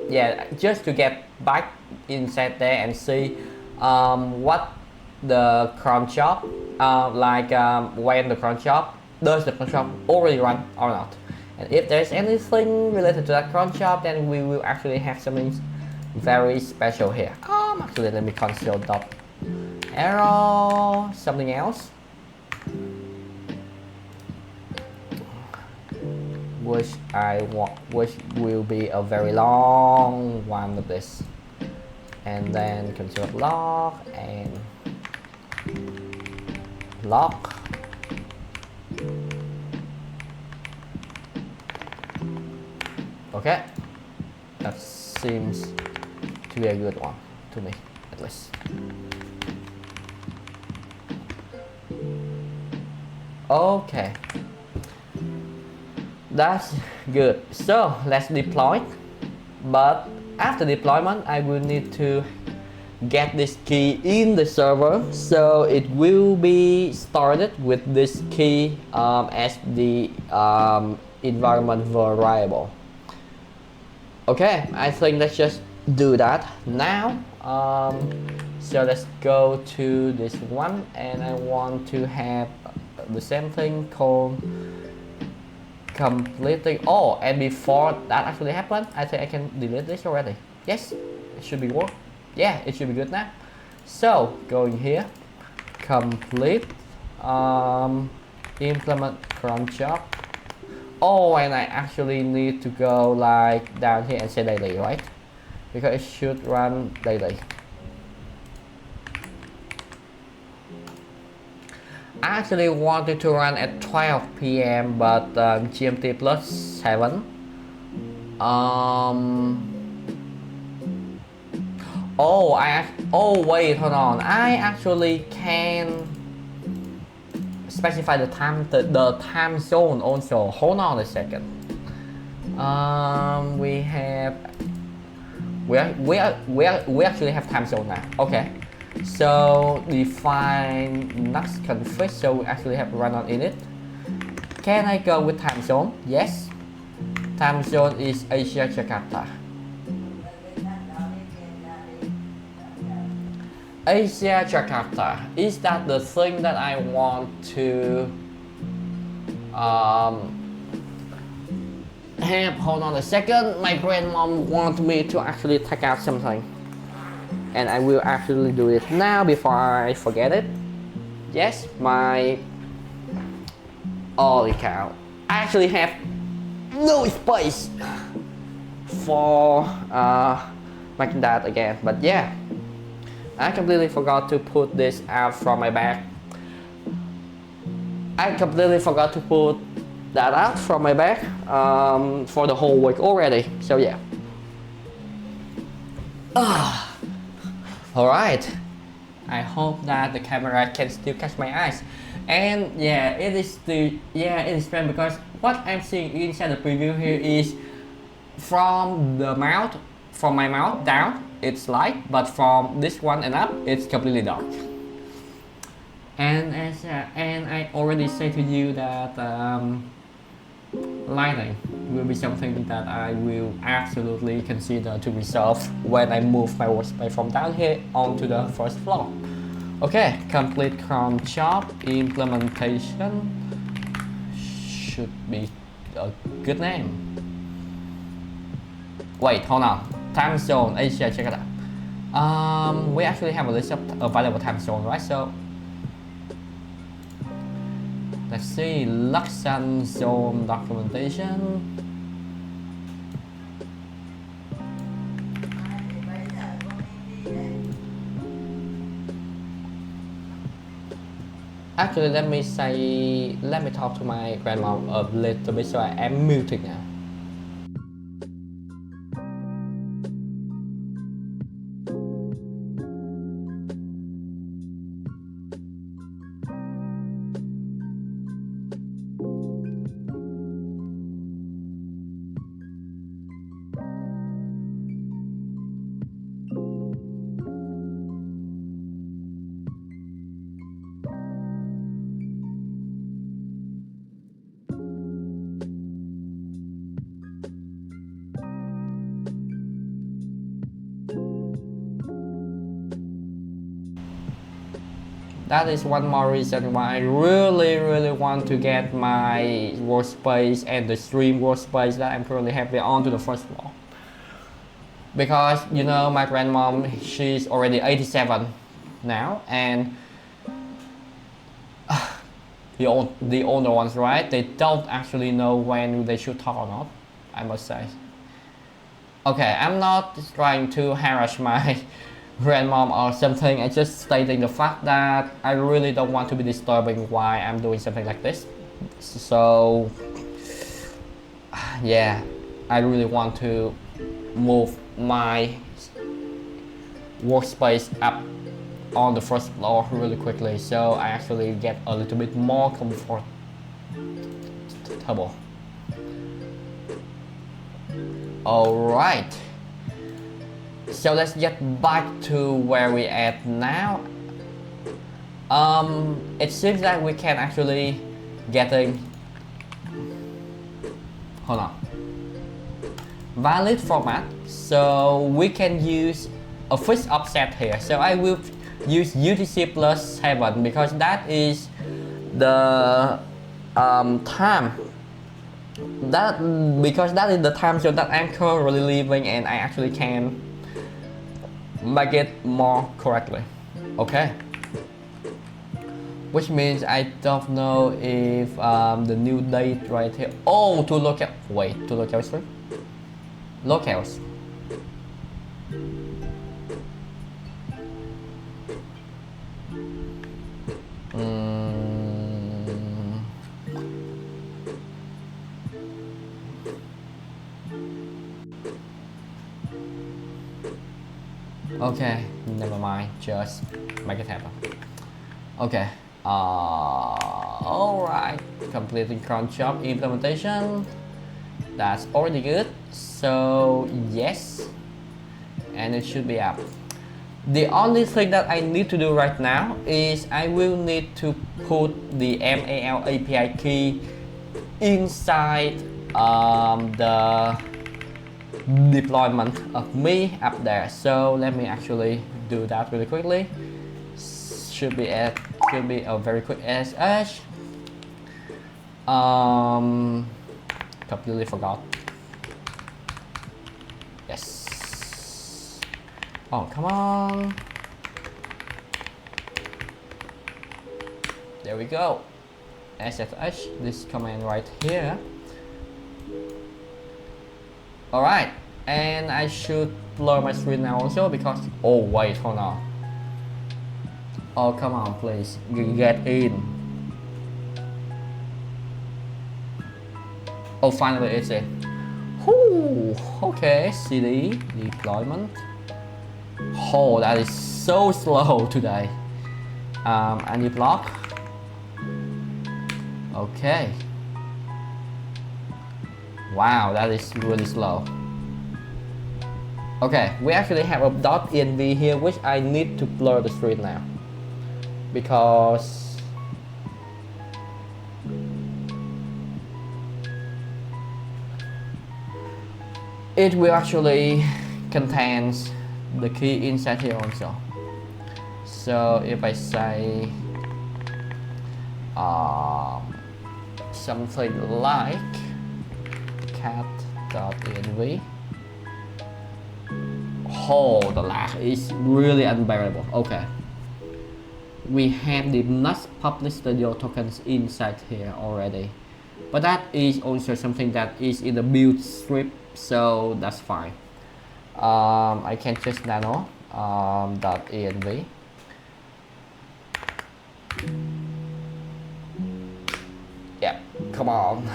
yeah, just to get back inside there and see what the cron job, when the cron job, does the cron job already run or not. And if there's anything related to that cron job, then we will actually have something very special here. Actually, let me console dot arrow something else, which will be a very long one of this, and then console log and log. Okay, that seems to be a good one to me, at least. Okay, that's good. So let's deploy, but after deployment I will need to get this key in the server, so it will be started with this key as the environment variable. Okay, I think let's just do that now. So let's go to this one, and I want to have the same thing called completing. Oh, and before that actually happened, I think I can delete this already. Yes, it should be work. Yeah, it should be good now. So going here, complete implement cron job. Oh, and I actually need to go like down here and say daily, right? Because it should run daily. I actually wanted to run at 12 p.m. but GMT plus 7. Oh wait, hold on. I actually can specify the time zone also. Hold on a second. We have we actually have time zone now. Okay. So define Nuxt config. So we actually have run on init. Can I go with time zone? Yes. Time zone is Asia Jakarta. Asia Jakarta. Is that the thing that I want to have? Hold on a second. My grandmom wants me to actually take out something. And I will actually do it now before I forget it. Yes, my holy cow. I actually have no space for making that again. But yeah, I completely forgot to put this out from my bag. I completely forgot to put that out from my bag for the whole week already. So yeah. Alright. I hope that the camera can still catch my eyes. And yeah, it is strange because what I'm seeing inside the preview here is from my mouth down, it's light, but from this one and up, it's completely dark. And and I already said to you that lighting will be something that I will absolutely consider to resolve when I move my workspace from down here onto the first floor. Okay, complete cron job implementation should be a good name. Wait, hold on. Time zone Asia, check it out. We actually have a list of available time zone, right? So let's see, Luxan zone documentation. Actually, let me talk to my grandma a little bit, so I am muted now. That is one more reason why I really want to get my workspace and the stream workspace that I'm currently having onto the first floor. Because you know my grandmom, she's already 87 now, and the older ones, right? They don't actually know when they should talk or not, I must say. Okay, I'm not trying to harass my grandmom or something. I'm just stating the fact that I really don't want to be disturbing why I'm doing something like this. So yeah, I really want to move my workspace up on the first floor really quickly, so I actually get a little bit more comfortable. Alright, so let's get back to where we at now. It seems that we can actually getting, hold on, valid format, so we can use a fixed offset here. So I will use UTC plus 7 because that is the time that is the time zone that I'm currently living, and I actually can make it more correctly. Okay, which means I don't know if the new date right here. Oh, to local, wait, to locals, right? Locals. Okay, never mind, just make it happen. Okay, alright, completing cron job implementation. That's already good. So yes, and it should be up. The only thing that I need to do right now is I will need to put the MAL API key inside the deployment of me up there. So let me actually do that really quickly. Should be a very quick SH. Completely forgot. Yes. Oh, come on. There we go. SSH, this command right here. Alright, and I should blur my screen now also because, oh wait, hold on. Oh, come on, please, get in. Oh, finally it's in. Whew, okay, CD, deployment. Oh, that is so slow today. Any block? Okay. Wow, that is really slow. Okay, we actually have a .env here, which I need to blur the screen now. Because it will actually contains the key inside here also. So if I say something like cat.env, oh, the lag is really unbearable. Okay, we have the Nuxt public studio tokens inside here already, but that is also something that is in the build script, so that's fine. I can just nano .env. Yeah, come on.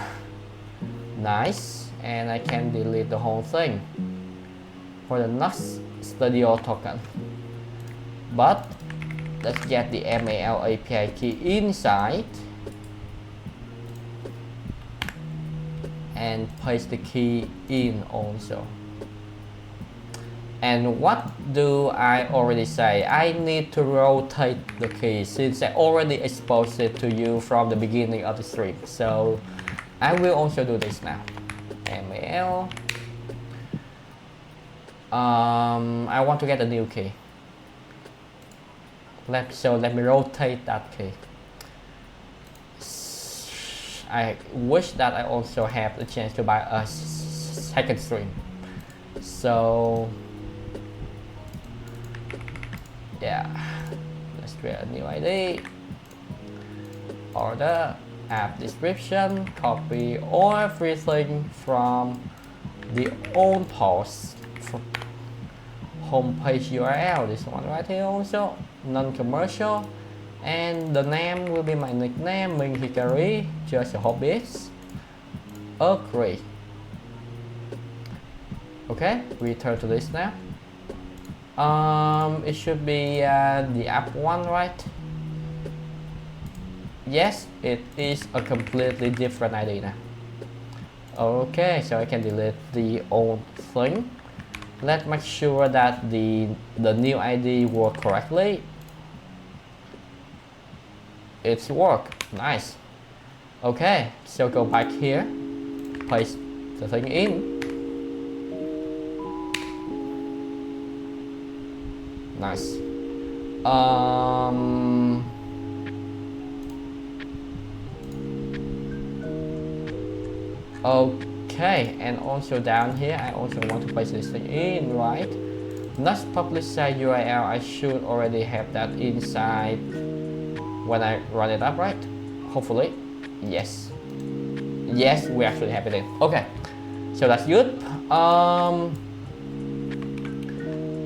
Nice, and I can delete the whole thing for the Nuxt studio token. But let's get the MAL API key inside and paste the key in also. And what do I already say? I need to rotate the key since I already exposed it to you from the beginning of the stream. So I will also do this now. MAL. I want to get a new key. So let me rotate that key. I wish that I also have the chance to buy a second stream. So yeah, let's create a new ID, order, app description, copy everything from the old post, homepage URL, this one right here also, non-commercial, and the name will be my nickname, Minh Hikari, just a hobbyist, agree. Okay, return to this now. It should be the app one, right? Yes, it is a completely different ID now. Okay, so I can delete the old thing. Let's make sure that the new ID works correctly. It's work, nice. Okay, so go back here, paste the thing in. Nice. Okay, and also down here, I also want to place this thing in, right? Nuxt publish site URL, I should already have that inside when I run it up, right? Hopefully, yes. Yes, we actually have it in. Okay, so that's good.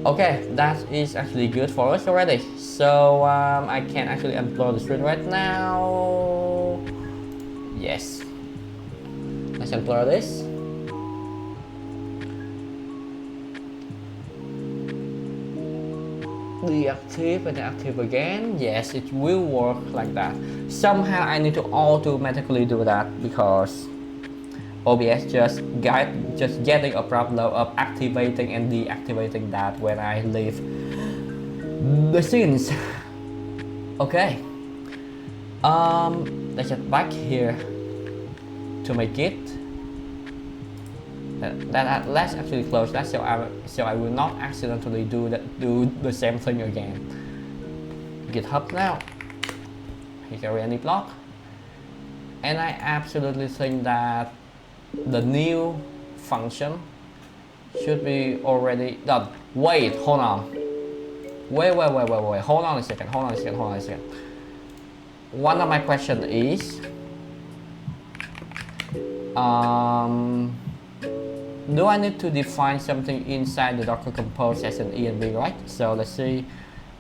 Okay, that is actually good for us already. So I can actually unblur the screen right now. Yes. Let's unblur this. deactive and active again. Yes, it will work like that. Somehow I need to automatically do that because OBS just getting a problem of activating and deactivating that when I leave the scenes. Okay. Let's get back here to my Git. Let's actually close that so I will not accidentally do the same thing again. GitHub now. Hickory any block. And I absolutely think that the new function should be already done. Wait, hold on. Wait. Hold on a second. One of my questions is, do I need to define something inside the Docker Compose as an env, right? So let's see.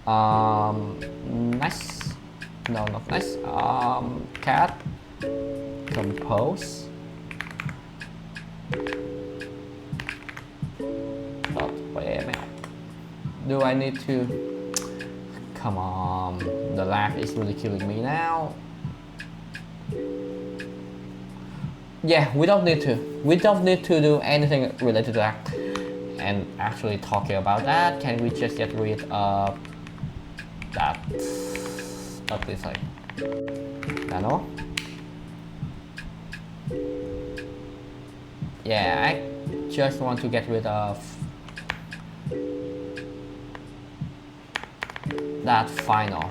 Next, no, not next. Cat compose. Do I need to? Come on, the lag is really killing me now. Yeah, we don't need to do anything related to that. And actually talking about that, can we just get rid of that ugly thing? Nano? Yeah, I just want to get rid of that final.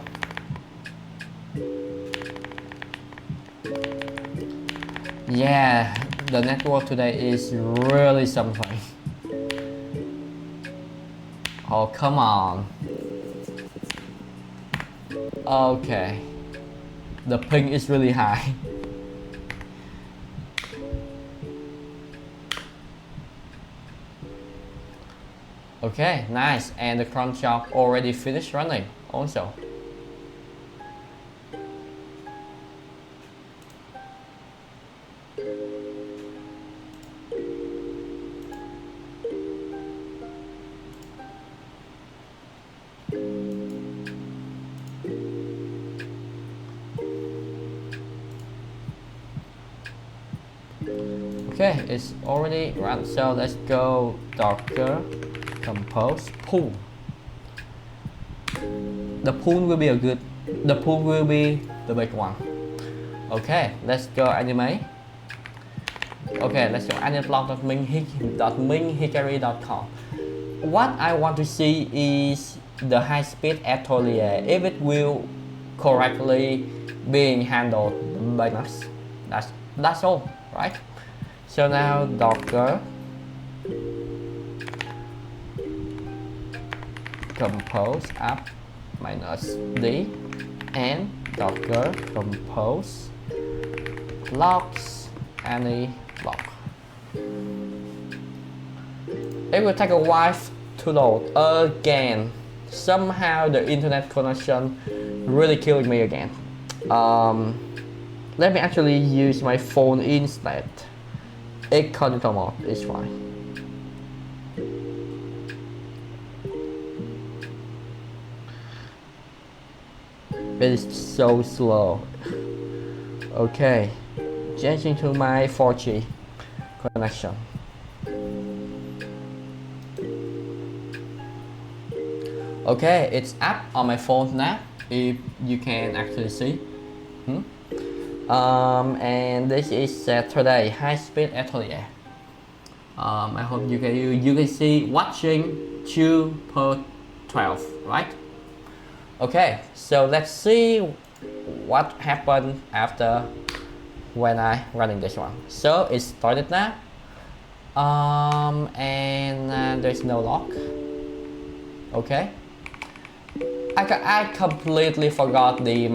Yeah, the network today is really something. Oh, come on. Okay. The ping is really high. Okay, nice. And the cron job already finished running also. Okay, it's already run. So let's go Docker Compose pool. The pool will be the big one. Okay, let's go animate. Okay, let's go animate.minhickory.com. What I want to see is the high-speed atelier, if it will correctly being handled by Nuxt. That's all, right? So now Docker compose app -d and Docker compose logs any log. It will take a while to load again. Somehow the internet connection really killing me again. Let me actually use my phone instead. Incognito mode is fine. It is so slow. Okay, changing to my 4G connection. Okay, it's up on my phone now, if you can actually see. And this is today high-speed atelier. I hope you can see watching 2/12, right? Okay, so let's see what happened after when I running this one. So it started now, and there's no lock. Okay, I completely forgot the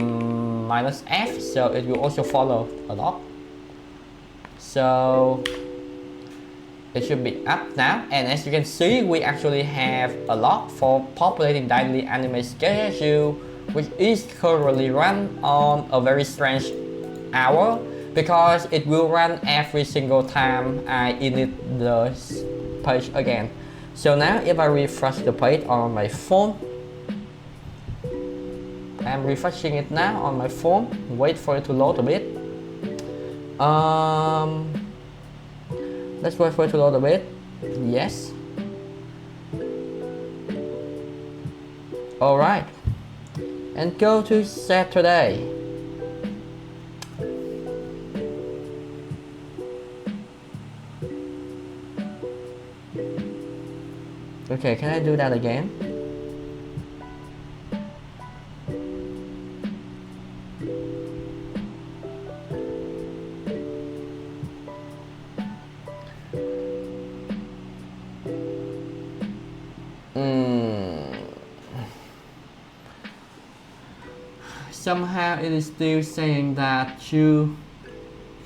-F, so it will also follow a lock. So it should be up now, and as you can see, we actually have a lock for populating daily anime schedule, which is currently run on a very strange hour because it will run every single time I init the page again. So now if I refresh the page on my phone, I'm refreshing it now on my phone. Wait for it to load a bit. Let's wait for it to load a bit. Yes. Alright. And go to Saturday. Okay, can I do that again? Somehow it is still saying that two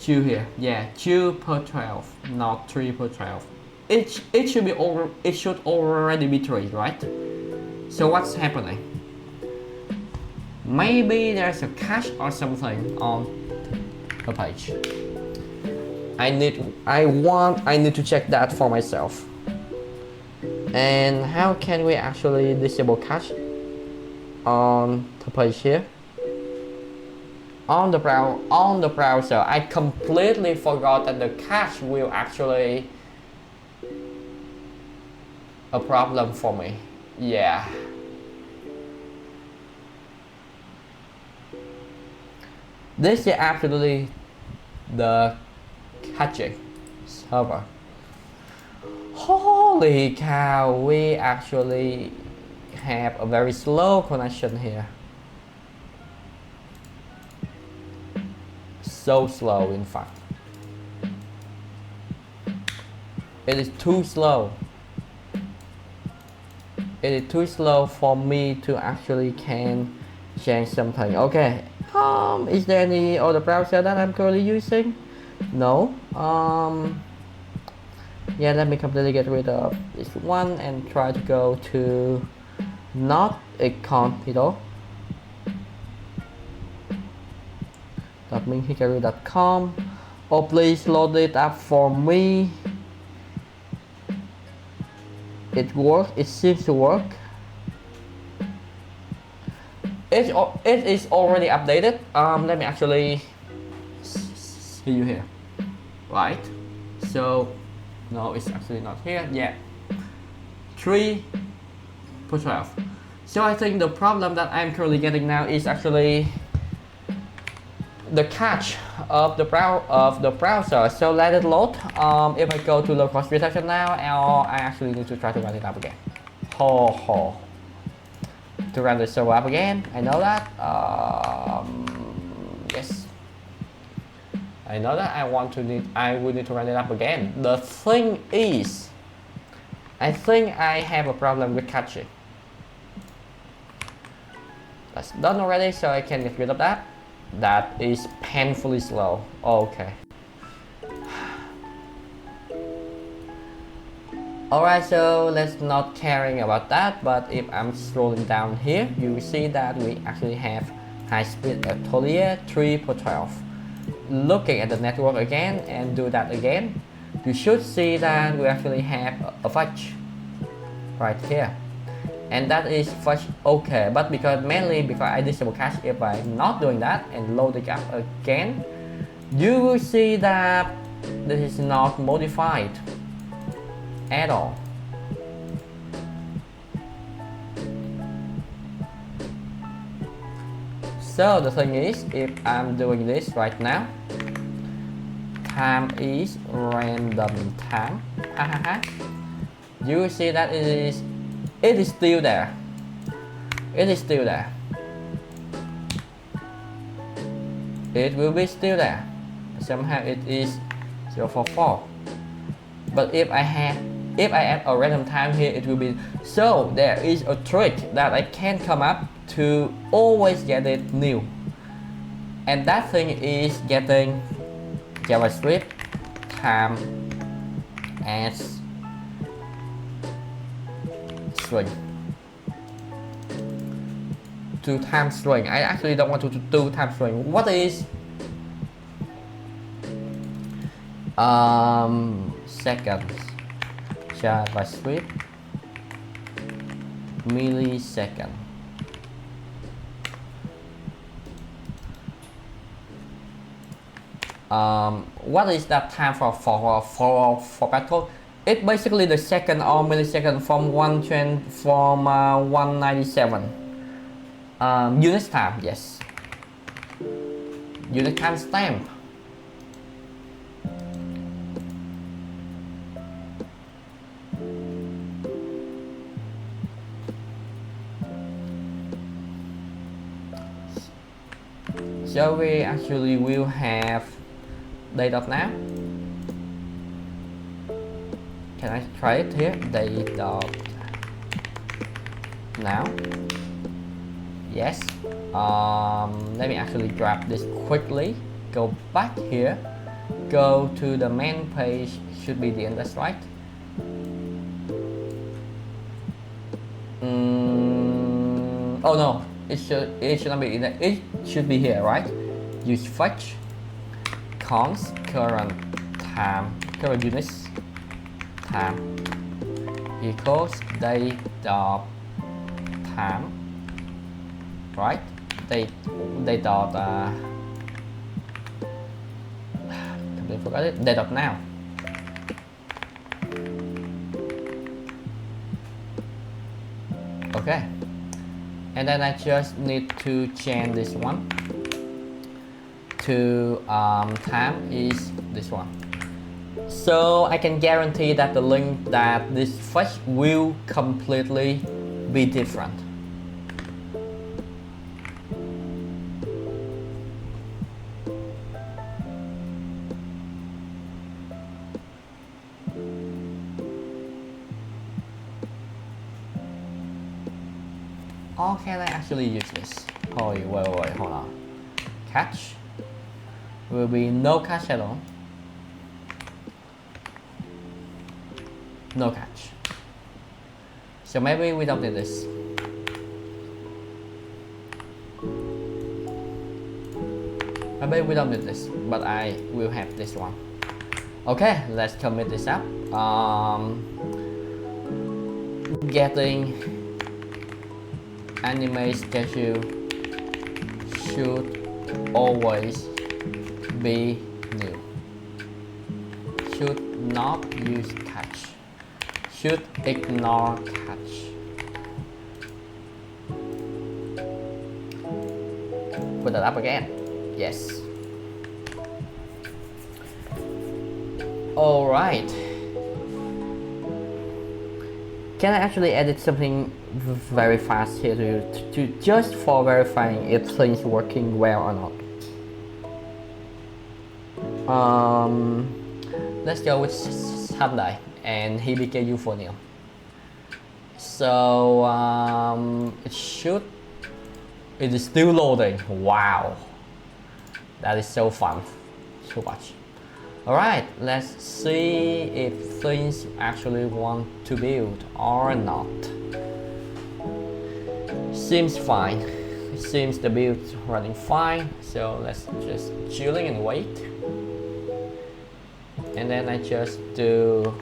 here. Yeah, 2 per 12, not 3 per 12. It should be over. It should already be 3, right? So what's happening? Maybe there's a cache or something on the page. I need to check that for myself. And how can we actually disable cache on the page here? On the browser, I completely forgot that the cache will actually a problem for me. Yeah. This is absolutely the caching server. Holy cow, we actually have a very slow connection here. So slow, in fact. It is too slow. It is too slow for me to actually can change something. Okay. Is there any other browser that I'm currently using? No. Yeah, let me completely get rid of this one and try to go to not incognito. .minghikaru.com. Oh, please load it up for me. It works. It seems to work. It is already updated. Let me actually see you here. Right. So no, it's actually not here. Yeah. 3 per 12. So I think the problem that I'm currently getting now is actually the cache of the browser. So let it load. If I go to localhost reception now, I actually need to try to run it up again. To run the server up again, I know that. Yes, I know that. I would need to run it up again. The thing is, I think I have a problem with caching. That's done already, so I can get rid of that. That is painfully slow. Okay. Alright, so let's not caring about that, but if I'm scrolling down here, you will see that we actually have high-speed Atelier 3 per 12. Looking at the network again and do that again, you should see that we actually have a fetch right here. And that is fetch okay, but mainly because I disable cache, if I'm not doing that and load it up again, you will see that this is not modified at all. So the thing is, if I'm doing this right now, time is random time, you will see that it is still there. It is still there. It will be still there. Somehow it is 044. But if I add a random time here, it will be. So there is a trick that I can come up to always get it new. And that thing is getting JavaScript time as string to time string. I actually don't want to do time string. What is seconds? JavaScript millisecond. what is that time for battle? It's basically the second or millisecond from 197 unit time. Yes, unit time stamp. So we actually will have date of now. Can I try it here? Date of now. Yes. Let me actually grab this quickly. Go back here. Go to the main page. Should be the index, right? Oh no. It should not be in there. It should be here, right? Use fetch const current units time equals date of time, right? Date of completely forgot it. Date of now. Okay. And then I just need to change this one to time is this one. So I can guarantee that the link that this fetch will completely be different. Or can I actually use this? Oh, wait, hold on. Catch will be no catch at all. No catch. So maybe we don't need this. Maybe we don't need this, but I will have this one. Okay, let's commit this up. Getting anime schedule should always be new. Should not use catch. Should ignore catch. Put that up again. Yes. All right. Can I actually edit something very fast here to just for verifying if things working well or not? Let's go with Sunday and he became euphonium. So it is still loading. Wow, that is so fun to watch. Alright, let's see if things actually want to build or not. Seems fine. It seems the build's running fine, so let's just chilling and wait. And then I just do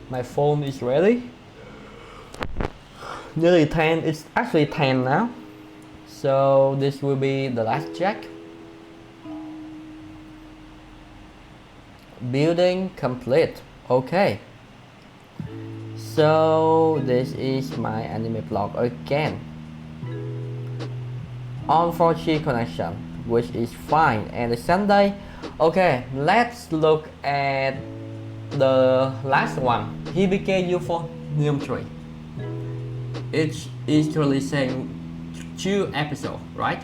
my phone is ready. Nearly 10, it's actually 10 now. So this will be the last check. Building complete. Okay. So this is my anime blog again. On 4G connection, which is fine. And the Sunday. Okay, let's look at the last one. Hibike Euphonium 3. It's usually saying 2 episodes, right?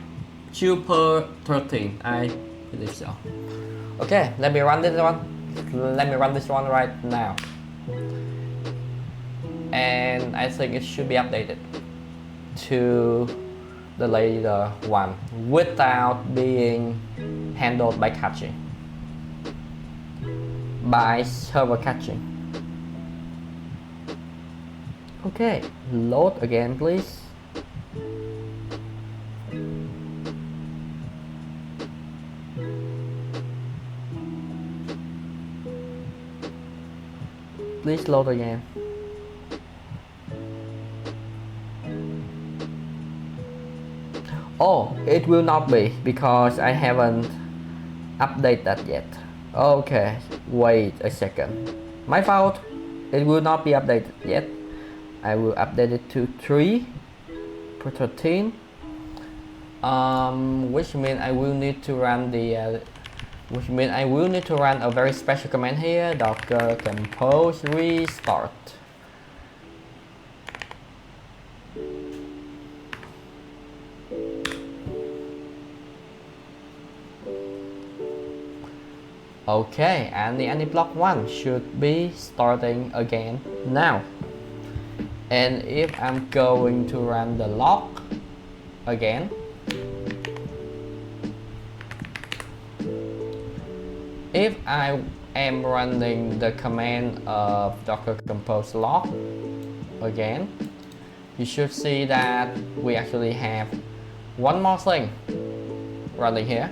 2 per 13, I believe so. Okay, let me run this one. Let me run this one right now. And I think it should be updated to the later one without being handled by caching. by server caching. Okay, load again please. Please load again. Oh, it will not be because I haven't updated that yet. Okay, wait a second. My fault. It will not be updated yet. I will update it to 3.13. Which means I will need to run the a very special command here, docker compose restart. Okay, and the anti-block 1 should be starting again now. And if I'm going to run the log again, if I am running the command of docker compose log again, you should see that we actually have one more thing running here.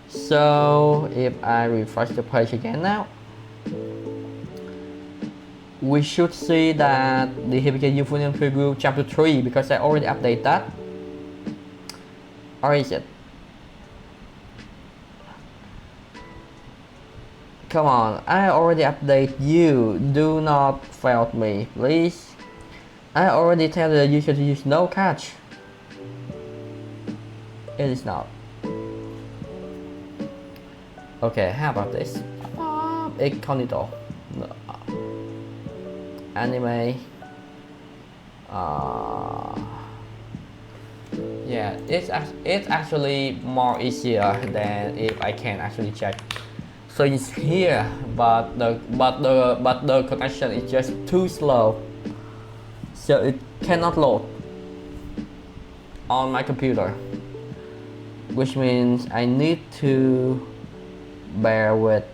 So if I refresh the page again now, we should see that the HPK Euphonium Preview chapter 3, because I already updated that. Or is it? Come on, I already update you. Do not fail me, please. I already tell the user to use no catch. It is not. Okay, how about this? Incognito. No. Anime. Yeah, it's actually more easier than if I can actually check. So it's here, but the connection is just too slow, so it cannot load on my computer, which means I need to bear with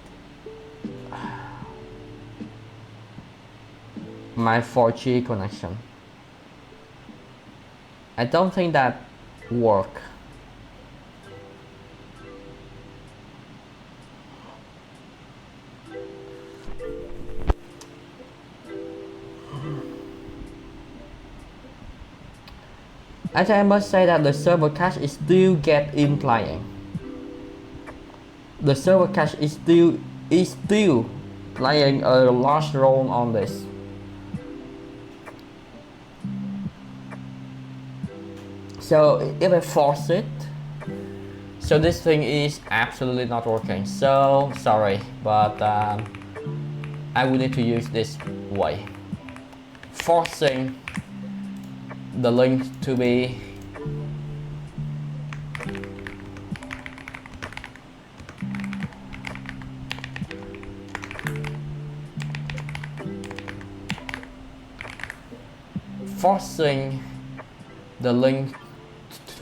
my 4G connection. I don't think that work. Actually, I must say that the server cache is still get implying. The server cache is still playing a large role on this. So if I force it, so this thing is absolutely not working. So sorry, but I will need to use this way, forcing the link to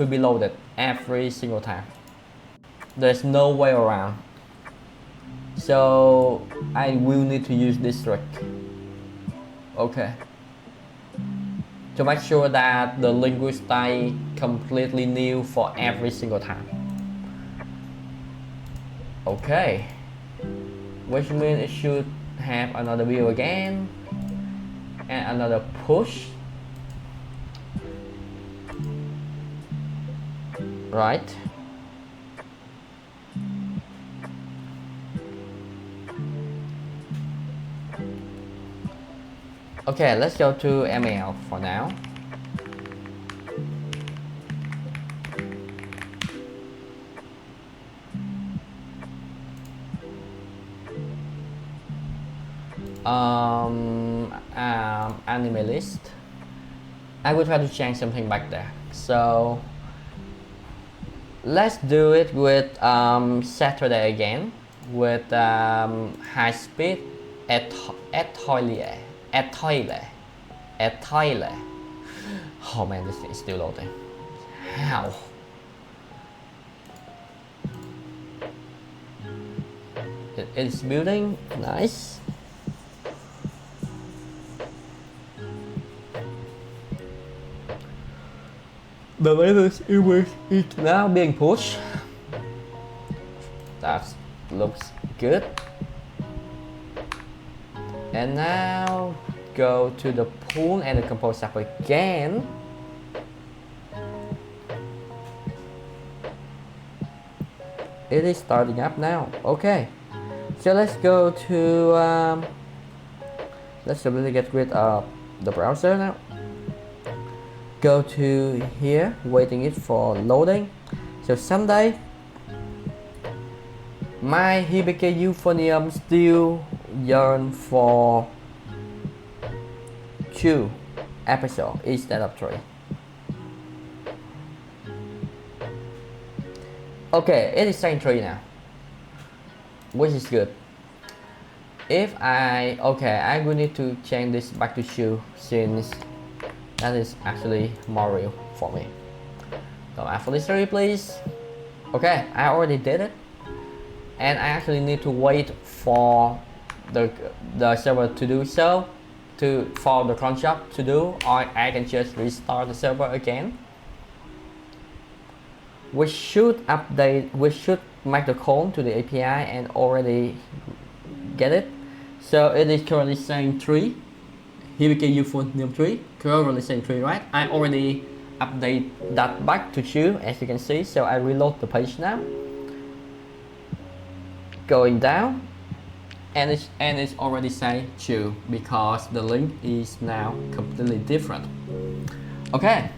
be loaded every single time. There's no way around. So I will need to use this trick. Okay. To make sure that the link will stay completely new for every single time. Okay. Which means it should have another view again and another push. Right. Okay, let's go to ML for now. Anime list. I will try to change something back there. So let's do it with Saturday again with high speed at toilet. Oh man, this thing is still loading. How? It is building. Nice. The latest image is now being pushed. That looks good. And now go to the pool and the compose up again. It is starting up now. Okay, so let's go to let's simply get rid of the browser now. Go to here, waiting it for loading. So someday my Hibike euphonium still yearn for 2 episodes instead of 3. Okay, it is saying 3 now, which is good. If I will need to change this back to 2 since that is actually more real for me. So after this 3, please. Okay, I already did it, and I actually need to wait for the server to do so, for the cron shop to do, or I can just restart the server again. We should make the call to the API and already get it. So it is currently saying 3. Hibike euphonium 3, currently saying 3, right? I already update that back to 2, as you can see. So I reload the page now. Going down, and it's already saying 2 because the link is now completely different. Okay.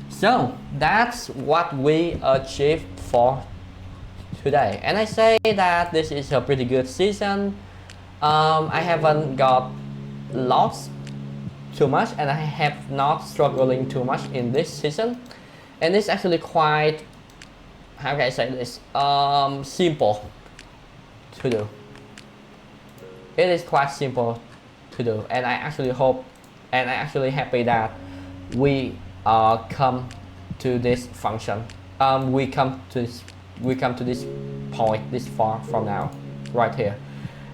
So that's what we achieved for today, and I say that this is a pretty good season. I haven't got lost too much, and I have not struggling too much in this season, and it's actually quite, how can I say this, simple to do. It is quite simple to do, and I actually hope, and I actually happy that we come to this function. We come to this point this far from now, right here.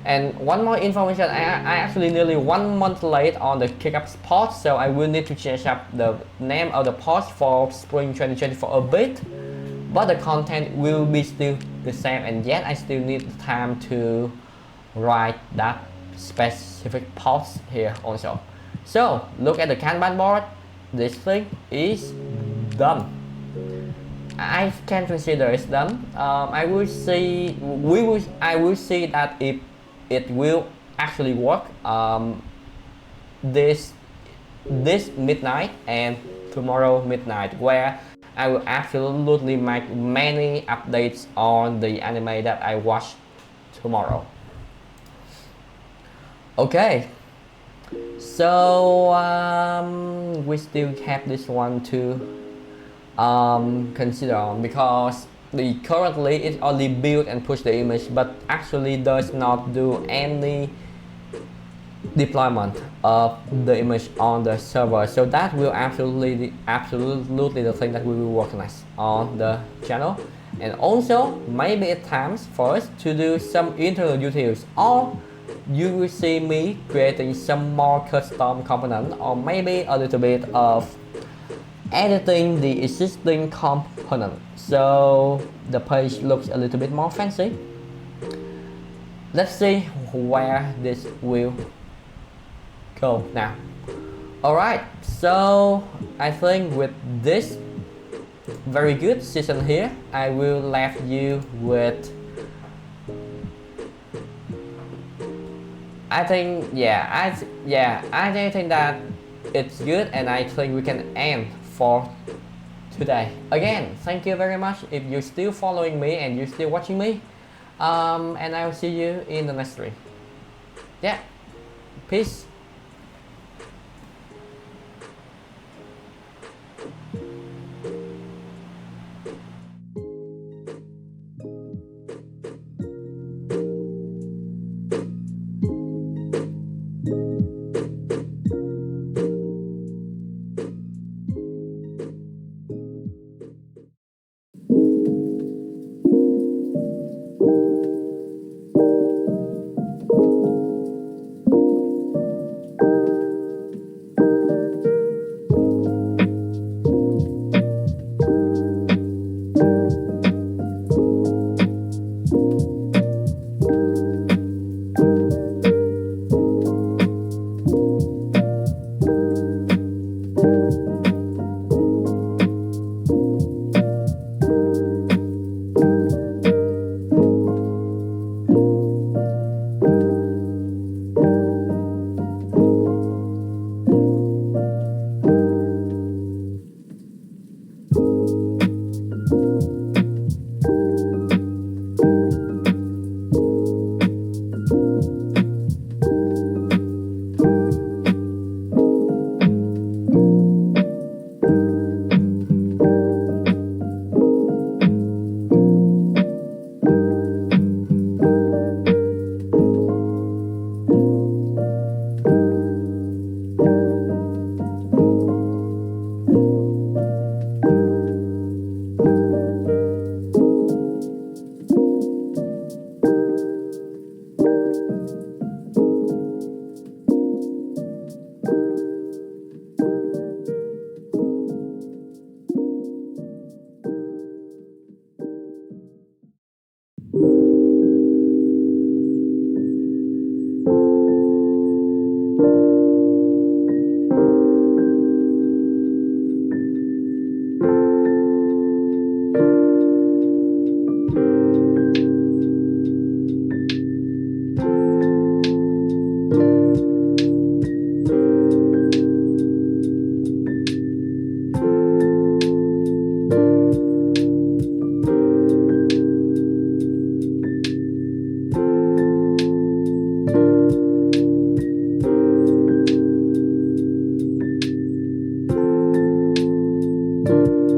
And one more information, I actually nearly 1 month late on the kickup pod, so I will need to change up the name of the pod for spring 2024 a bit, but the content will be still the same, and yet I still need time to write that specific post here also. So look at the Kanban board. This thing is done. I can consider it's done. I will see that if it will actually work this midnight and tomorrow midnight, where I will absolutely make many updates on the anime that I watch tomorrow. Okay, so we still have this one to consider on, because currently it only build and push the image, but actually does not do any deployment of the image on the server. So that will absolutely the thing that we will work next on the channel. And also maybe it's times for us to do some internal utils, or you will see me creating some more custom component, or maybe a little bit of editing the existing component so the page looks a little bit more fancy. Let's see where this will go now. Alright, so I think with this very good season here, I will leave you with, I think that it's good, and I think we can end for today. Again, thank you very much if you're still following me and you're still watching me, and I'll see you in the next stream. Yeah, peace. you.